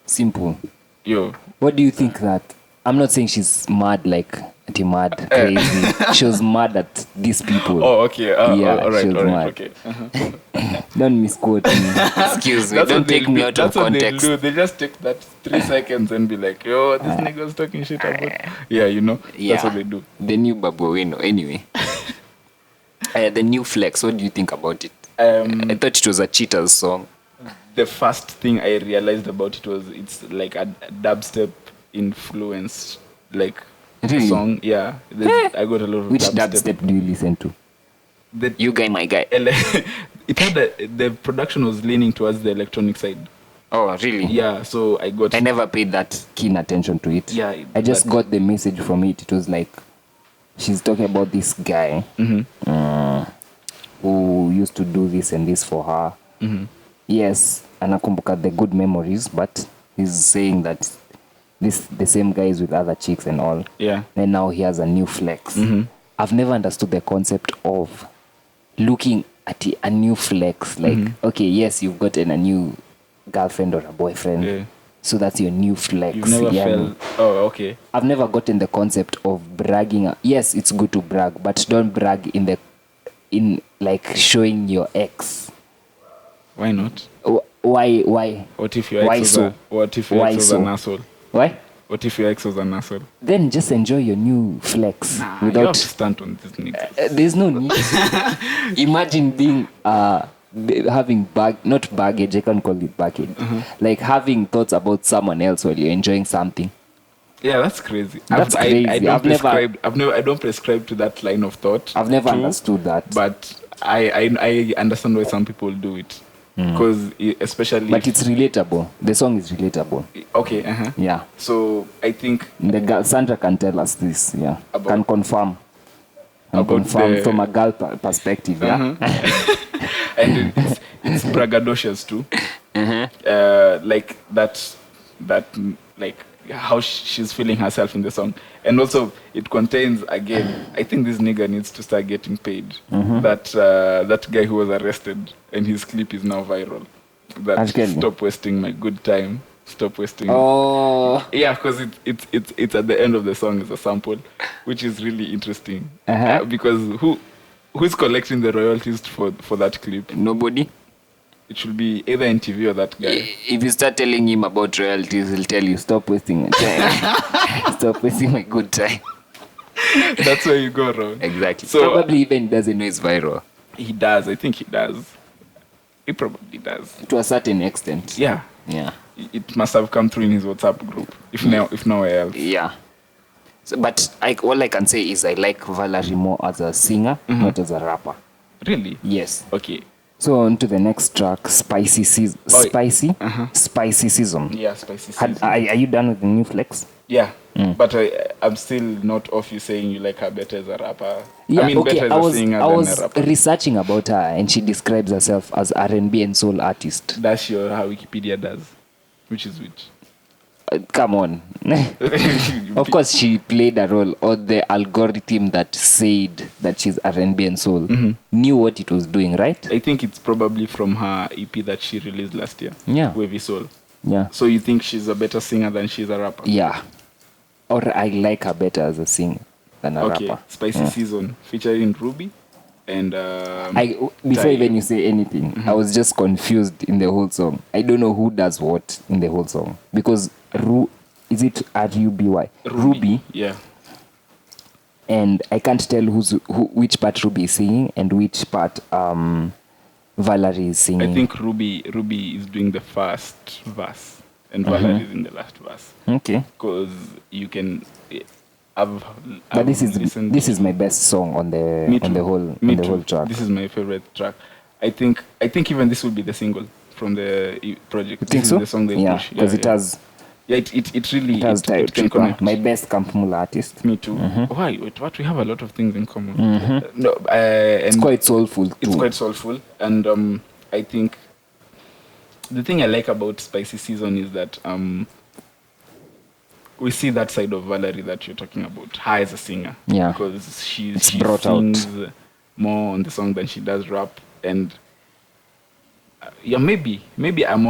Simple. Yo. What do you think that? I'm not saying she's mad like mad, crazy. She was mad at these people. Oh, okay. Yeah, all right, she was mad. Okay. Don't misquote me. Excuse me. Don't take me out of context. That's what they just take that 3 seconds and be like, yo, this nigga's talking shit about. Yeah, you know. Yeah. That's what they do. The new Babuino. Anyway. The new Flex. What do you think about it? I thought it was a Cheetahs song. The first thing I realized about it was it's like a dubstep influence, like Really? song. Yeah, I got a lot of Which dubstep do you listen to? You guy, my guy. It had the production was leaning towards the electronic side. Oh, really? Yeah, so I never paid that keen attention to it. Yeah, I just got the message from it. It was like she's talking about this guy who used to do this and this for her. Mm-hmm. Yes, anakumbuka the good memories, but he's saying that the same guy is with other chicks and all. Yeah. And now he has a new flex. Mm-hmm. I've never understood the concept of looking at a new flex. Like, okay, yes, you've gotten a new girlfriend or a boyfriend. Yeah. So that's your new flex. You've never felt. Oh, okay. I've never gotten the concept of bragging. Yes, it's good to brag, but don't brag in like showing your ex. Why not? Why? What if your ex was an asshole? Why? What if your ex was an asshole? Then just enjoy your new flex You have to without. stand on this nigga. There's no need. Imagine being having not baggage. I can't call it baggage. Like having thoughts about someone else while you're enjoying something. Yeah, that's crazy. That's crazy. I don't prescribe to that line of thought. I've never understood that. But I understand why some people do it. Because especially. But it's relatable. The song is relatable. Okay. Yeah. So I think The girl Sandra can tell us this. Yeah. Can confirm. About from a girl perspective. Yeah. and it's braggadocious too. Like that like how she's feeling herself in the song, and also it contains again. I think this nigga needs to start getting paid. That guy who was arrested and his clip is now viral. That stop wasting my good time. Stop wasting. Oh. Yeah, because it's at the end of the song is a sample, which is really interesting. Because who's collecting the royalties for that clip? Nobody. It should be either NTV or that guy. If you start telling him about royalties, he'll tell you, stop wasting my time. Stop wasting my good time. That's where you go wrong. Exactly. So, probably even doesn't know it's viral. He does. I think he does. He probably does. To a certain extent. Yeah. Yeah. It must have come through in his WhatsApp group, if nowhere else. Yeah. So, but all I can say is I like Vallerie more as a singer, not as a rapper. Really? Yes. Okay. So on to the next track, Spicy Season. Spicy Season. Yeah, Spicy Season. Are you done with the new flex? Yeah. But I'm still not off you saying you like her better as a rapper. Yeah, I mean, okay. better as a singer I than was a rapper. researching about her, and she describes herself as R&B and soul artist. That's how Wikipedia does. Which is which? Come on. Of course, she played a role, or the algorithm that said that she's R&B and soul knew what it was doing, right? I think it's probably from her EP that she released last year. Yeah. Wavy Soul. Yeah. So you think she's a better singer than she's a rapper? Yeah. Or I like her better as a singer than a rapper. Spicy Season featuring Ruby and before even you say anything, I was just confused in the whole song. I don't know who does what in the whole song, because is it Ruby? Ruby. Yeah. And I can't tell which part Ruby is singing and which part Vallerie is singing. I think Ruby is doing the first verse and Vallerie is in the last verse. Okay. Because you can. But this is my best song on the whole track. This is my favorite track. I think even this will be the single from the project. You think this so? is the song they push. Because it has. Yeah, it really It has it can connect. my best Camp Mula artist. Me too. Why? Wait, what? We have a lot of things in common. No, It's and quite soulful too. it's quite soulful, and I think the thing I like about Spicy Season is that we see that side of Vallerie that you're talking about, her as a singer. Yeah. Because she brought out. sings more on the song than she does rap, and yeah, maybe I am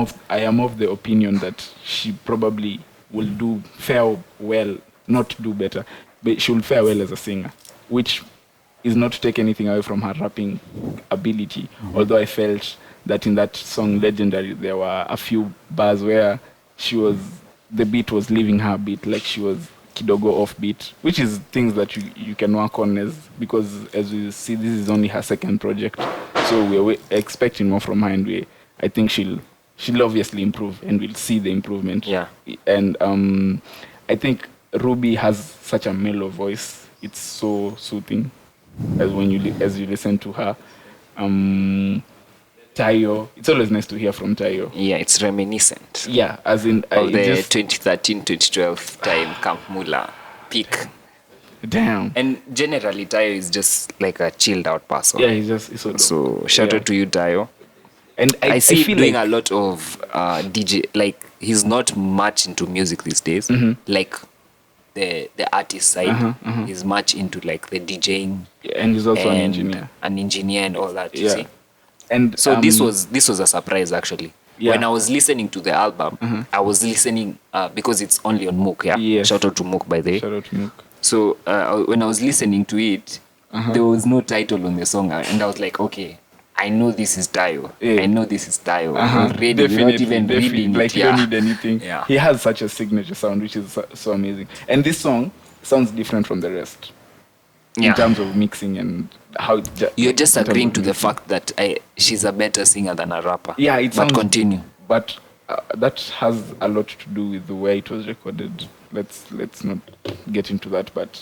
of the opinion that she probably will fare well, not do better, but she will fare well as a singer, which is not to take anything away from her rapping ability. Although I felt that in that song Legendary there were a few bars where the beat was leaving her a bit, like she was kidogo off beat, which is things that you can work on because as we see, this is only her second project, so we're expecting more from her, and I think she'll obviously improve, and we'll see the improvement. Yeah. And I think Ruby has such a mellow voice; it's so soothing as you listen to her. Tayo, it's always nice to hear from Tayo. Yeah, it's reminiscent Yeah, as in of the 2013-2012 time Camp Mula peak. Damn. And generally, Tayo is just like a chilled out person. Yeah, he's so dope. So shout out to you, Tayo. And I see feel him doing like a lot of DJ. Like he's not much into music these days. Like the artist side, he's much into like the DJing. and he's also an and engineer. an engineer and all that. You Yeah. see. And So this was a surprise actually. Yeah. When I was listening to the album, I was listening because it's only on Mook. Yeah. Yes. Shout out to Mook by the way. shout out to Mook. So when I was listening to it, there was no title on the song, and I was like, okay, I know this is Tayo. Yeah. I know this is Tayo. Already, without even reading like it. you don't need anything. Yeah. He has such a signature sound, which is so amazing. And this song sounds different from the rest Yeah. in terms of mixing and how it You're just in terms agreeing of to the mixing. fact that she's a better singer than a rapper. Yeah, it But sounds. continue. But that has a lot to do with the way it was recorded. Let's not get into that, but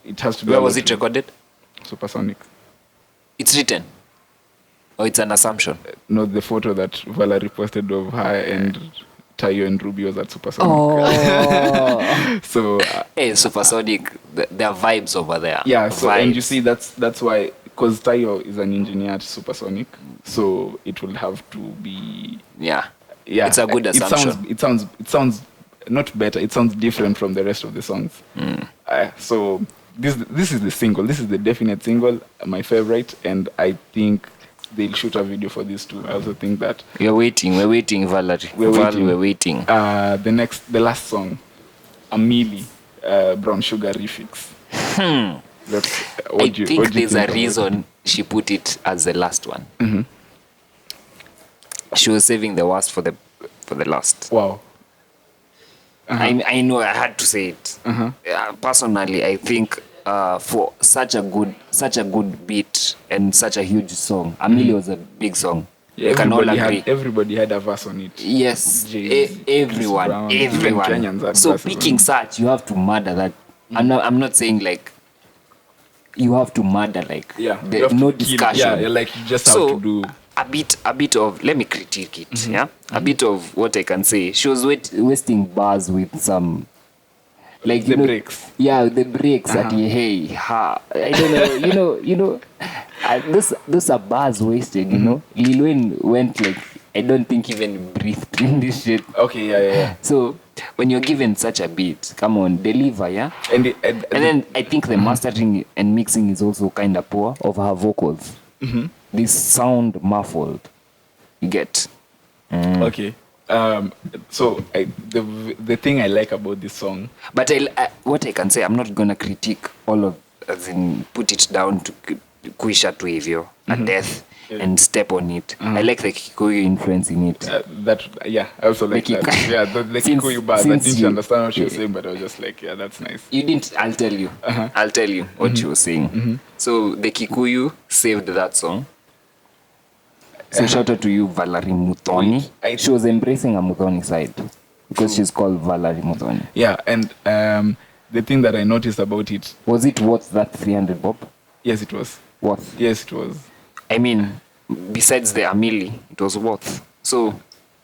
it has to do. Where a was lot it recorded? with Supersonic. It's written. Or it's an assumption. No, the photo that Vallerie posted of her and Tayo and Ruby was at Supersonic. Oh. So Hey, Supersonic, there are vibes over there. yeah, so and you Vibes. see that's why, because Tayo is an engineer at Supersonic, so it will have to be Yeah. yeah. It's a good assumption. It sounds not better. It sounds different from the rest of the songs. So this is the single. This is the definite single, my favorite, and I think they'll shoot a video for this too. I also think that We're waiting, Vallerie. We're waiting. the last song, Amelie, Brown Sugar Refix. That's I think there's a reason she put it as the last one. She was saving the worst for the last. Wow. I know I had to say it. Personally, I think for such a good beat and such a huge song, Amelie was a big song. Yeah, we can all agree. everybody had a verse on it. Yes, Jay-Z, Chris everyone, Brown, even Kenyans had So verses on picking it. such, you have to murder that. I'm not saying like you have to murder like Yeah, you the, have to no kill- discussion. Yeah, like you just have So to do. a bit of, let me critique it. Yeah, a bit of what I can say. She was wasting bars with some. Like The breaks. Yeah, the breaks at hey, ha. I don't know, those are bars wasted, you know. Lil Wayne went like, I don't think even breathed in this shit. Okay, yeah. So when you're given such a beat, come on, deliver, yeah. And And then I think the mastering and mixing is also kind of poor of her vocals. This sound muffled. You get. okay. So the thing I like about this song, But what I can say, I'm not gonna critique all of, as in put it down to kuisha tu hivyo a death. and step on it. I like the Kikuyu influence in it. I also like Like that. Yeah, the since- Kikuyu bars. I since didn't you- understand what she was saying, but I was just like, yeah, that's nice. You didn't. I'll tell you. I'll tell you what you were saying. So the Kikuyu saved that song. So shout out to you, Vallerie Muthoni. Wait, She was embracing a Muthoni side because she's called Vallerie Muthoni. Yeah, and the thing that I noticed about it, Was it worth that 300 bob? yes, it was. Worth. Yes, it was. I mean, besides the Amili, it was worth. So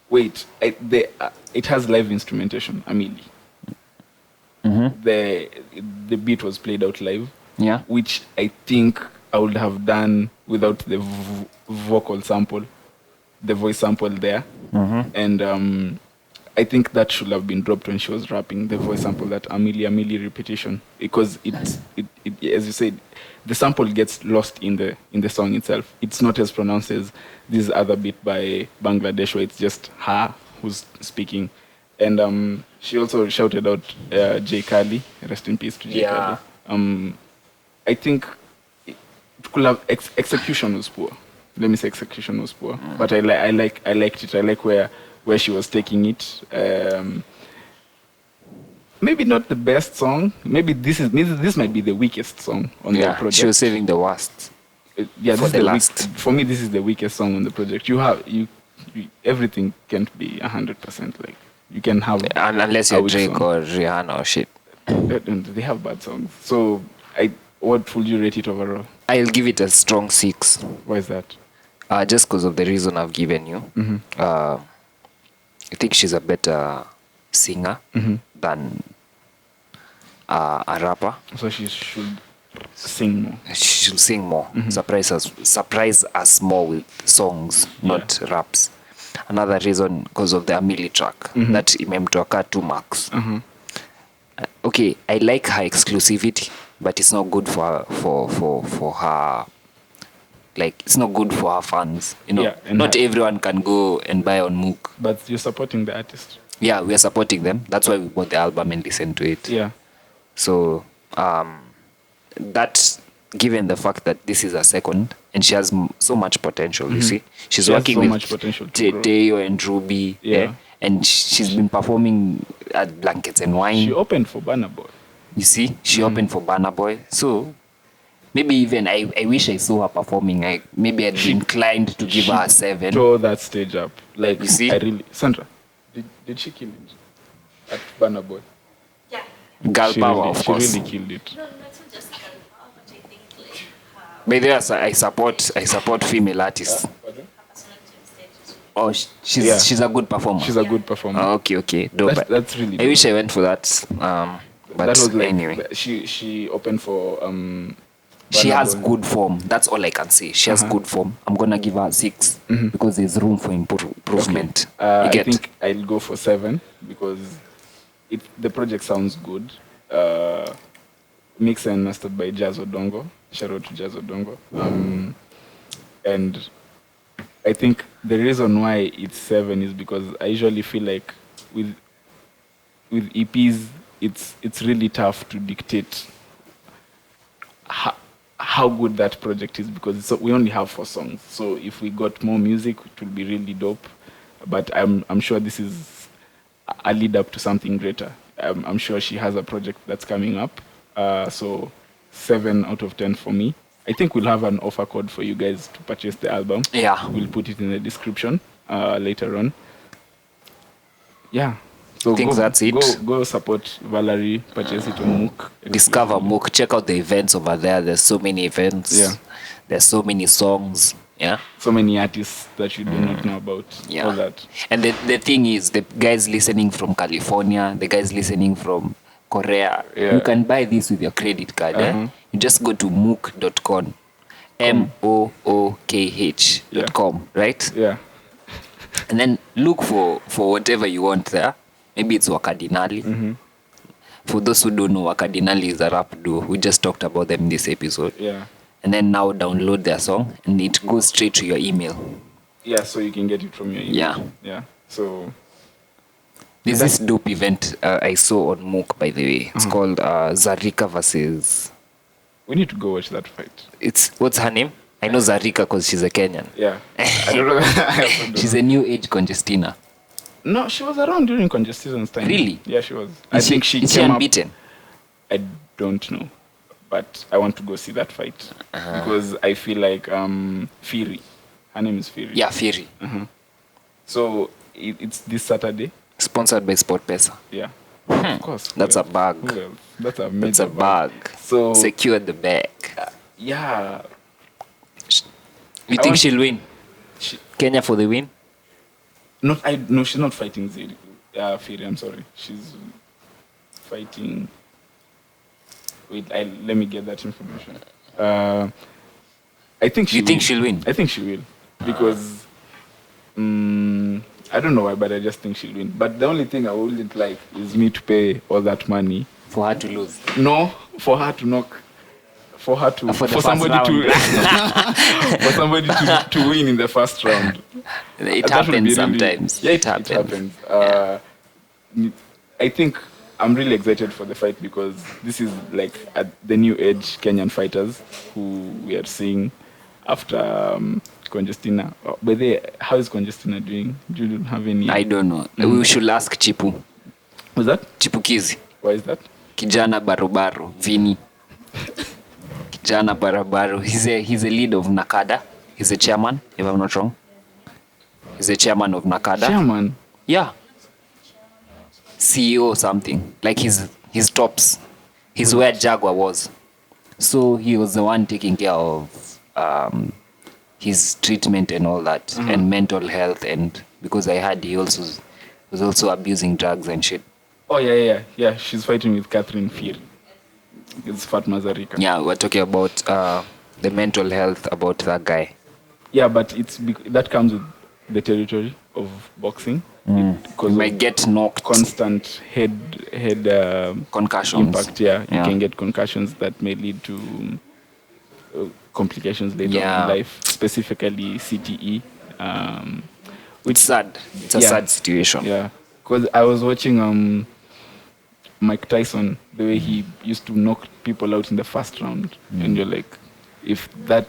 Wait, it has live instrumentation, Amelie. The beat was played out live, yeah. which I think I would have done without the vocal sample, the voice sample there. And I think that should have been dropped when she was rapping, the voice sample, that Amelie repetition, because it as you said, the sample gets lost in the song itself. It's not as pronounced as this other beat by Bangladesh, where it's just her who's speaking. And she also shouted out J. Kali, rest in peace to J. Yeah. Kali. I think it could have execution was poor. Let me say execution was poor, but I liked it. I like where she was taking it. Maybe not the best song. Maybe this might be the weakest song on the Yeah. project. She was saving the worst. Yeah, for this is the the last. for me, this is the weakest song on the project. You everything can't be 100%. Like you can have And unless a you're weak Drake song. or Rihanna or shit. And they have bad songs. So what would you rate it overall? I'll give it a strong 6. Why is that? Just because of the reason I've given you. I think she's a better singer than a rapper. So she should sing more. She should sing more. Surprise us more with songs, not raps. Another reason because of the Amili track that imemtoka 2 marks. Okay, I like her exclusivity, but it's not good for her. Like, it's not good for her fans. You know, Yeah, and not everyone can go and buy on Mook. But you're supporting the artist. Yeah, we are supporting them. That's why we bought the album and listened to it. Yeah. So that, given the fact that this is a second and she has so much potential, you see, she's She has working so with much potential to grow. Teo and Ruby, Yeah. and she's been performing at Blankets and Wine. She opened for Burna Boy. You see, she opened for Burna Boy. So maybe even I wish I saw her performing. Maybe I'd be inclined to give her a 7. Tore that stage up. Like You see? I really Sandra, did she kill it at Burna Boy? Yeah. Girl She power, really, of she course. really killed it. No, it's not just girl power, but I think like her By the way, I support female artists. personality on stage is Oh, she's Yeah. she's a good performer. She's a good performer. Oh, okay. Dope. That's really I dope. wish I went for that. But that was like anyway, she opened for she Burna has Boy. good form. That's all I can say. She has good form. I'm gonna give her a 6 because there's room for improvement. You I get? think I'll go for 7 because the project sounds good. Mixed and mastered by Jazz Odongo. Shout out to Jazz Odongo. And I think the reason why it's 7 is because I usually feel like with EPs, it's really tough to dictate how good that project is because we only have 4 songs. So if we got more music, it will be really dope. But I'm sure this is a lead up to something greater. I'm sure she has a project that's coming up. So 7 out of 10 for me. I think we'll have an offer code for you guys to purchase the album. Yeah. We'll put it in the description later on. Yeah. So I think that's it. Go support Vallerie, purchase it on Mook. Discover Mook. Check out the events over there. There's so many events. Yeah. There's so many songs. Yeah. So many artists that you do not know about. Yeah. All that. And the thing is, the guys listening from California, the guys listening from Korea, Yeah. you can buy this with your credit card. You just go to mook.com. mookh.com, right? Yeah. And then look for whatever you want there. Maybe it's Wakadinali. For those who don't know, Wakadinali is a rap duo. We just talked about them in this episode. Yeah. And then now download their song and it goes straight to your email. Yeah, so you can get it from your email. Yeah. Yeah. So There's this dope event I saw on Mook, by the way. It's called Zarika versus... we need to go watch that fight. What's her name? I know Zarika because she's a Kenyan. Yeah. I don't know. I also don't She's a new age Congestina. No, she was around during Congestion's time. Really? Yeah, she was. Is she came unbeaten? I don't know, but I want to go see that fight because I feel like Fury. Her name is Fury. Yeah, Fury. So it's this Saturday. Sponsored by SportPesa. Yeah. Of course. That's a bag. Who else? That's a That's major a bag. So Secure the bag. yeah. You think she'll win? She, Kenya for the win? no, she's not fighting Fury. I'm sorry. She's fighting. Wait, let me get that information. I think she. You think she'll win? I think she will because I don't know why, but I just think she'll win. But the only thing I wouldn't like is me to pay all that money For her to lose. No, for her to knock. For her to For the for first somebody round. to for somebody to win in the first round. It That would be happens really- sometimes. Yeah, it happens. I think I'm really excited for the fight because this is like the new age Kenyan fighters who we are seeing after Congestina. But how is Congestina doing? Do you have any? I don't know. We should ask Chipu. What's that? Chipukizi. Why is that? Kijana Barobaro. Vini. Kijana Barobaro. He's a lead of Nakada. He's a chairman, if I'm not wrong. He's a chairman of Nakada. Chairman. Yeah. CEO or something. Like his tops. He's where Jaguar was. So he was the one taking care of his treatment and all that, and mental health, and because I heard he also was also abusing drugs and shit. Oh yeah. She's fighting with Catherine Fear. It's Fatma Zarika. Yeah, we're talking about the mental health about that guy. Yeah, but that comes with the territory of boxing. You Because might get knocked, constant head concussions. impact. Yeah, you Yeah. can get concussions that may lead to complications later Yeah. in life, specifically CTE. It's sad. It's a Yeah. sad situation. Yeah, because I was watching Mike Tyson, the way he used to knock people out in the first round, and you're like, if that.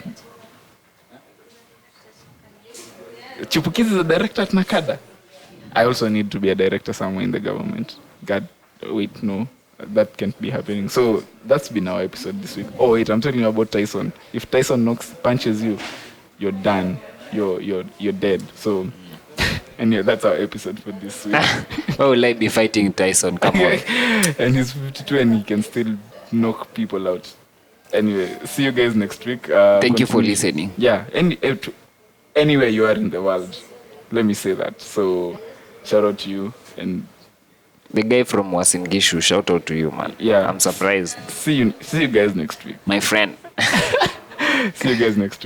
Chipukizi is a director at Nakada. I also need to be a director somewhere in the government. God, wait, no, that can't be happening. So that's been our episode this week. Oh wait, I'm talking about Tyson. If Tyson punches you, you're done. You're dead. So anyway, that's our episode for this week. Why will I be fighting Tyson? Come on. And he's 52 and he can still knock people out. Anyway, see you guys next week. Thank you for Continue. listening. Yeah, anywhere you are in the world, let me say that. So shout out to you and The guy from Uasin Gishu, shout out to you, man. Yeah. I'm surprised. see you guys next week. My friend. See you guys next week.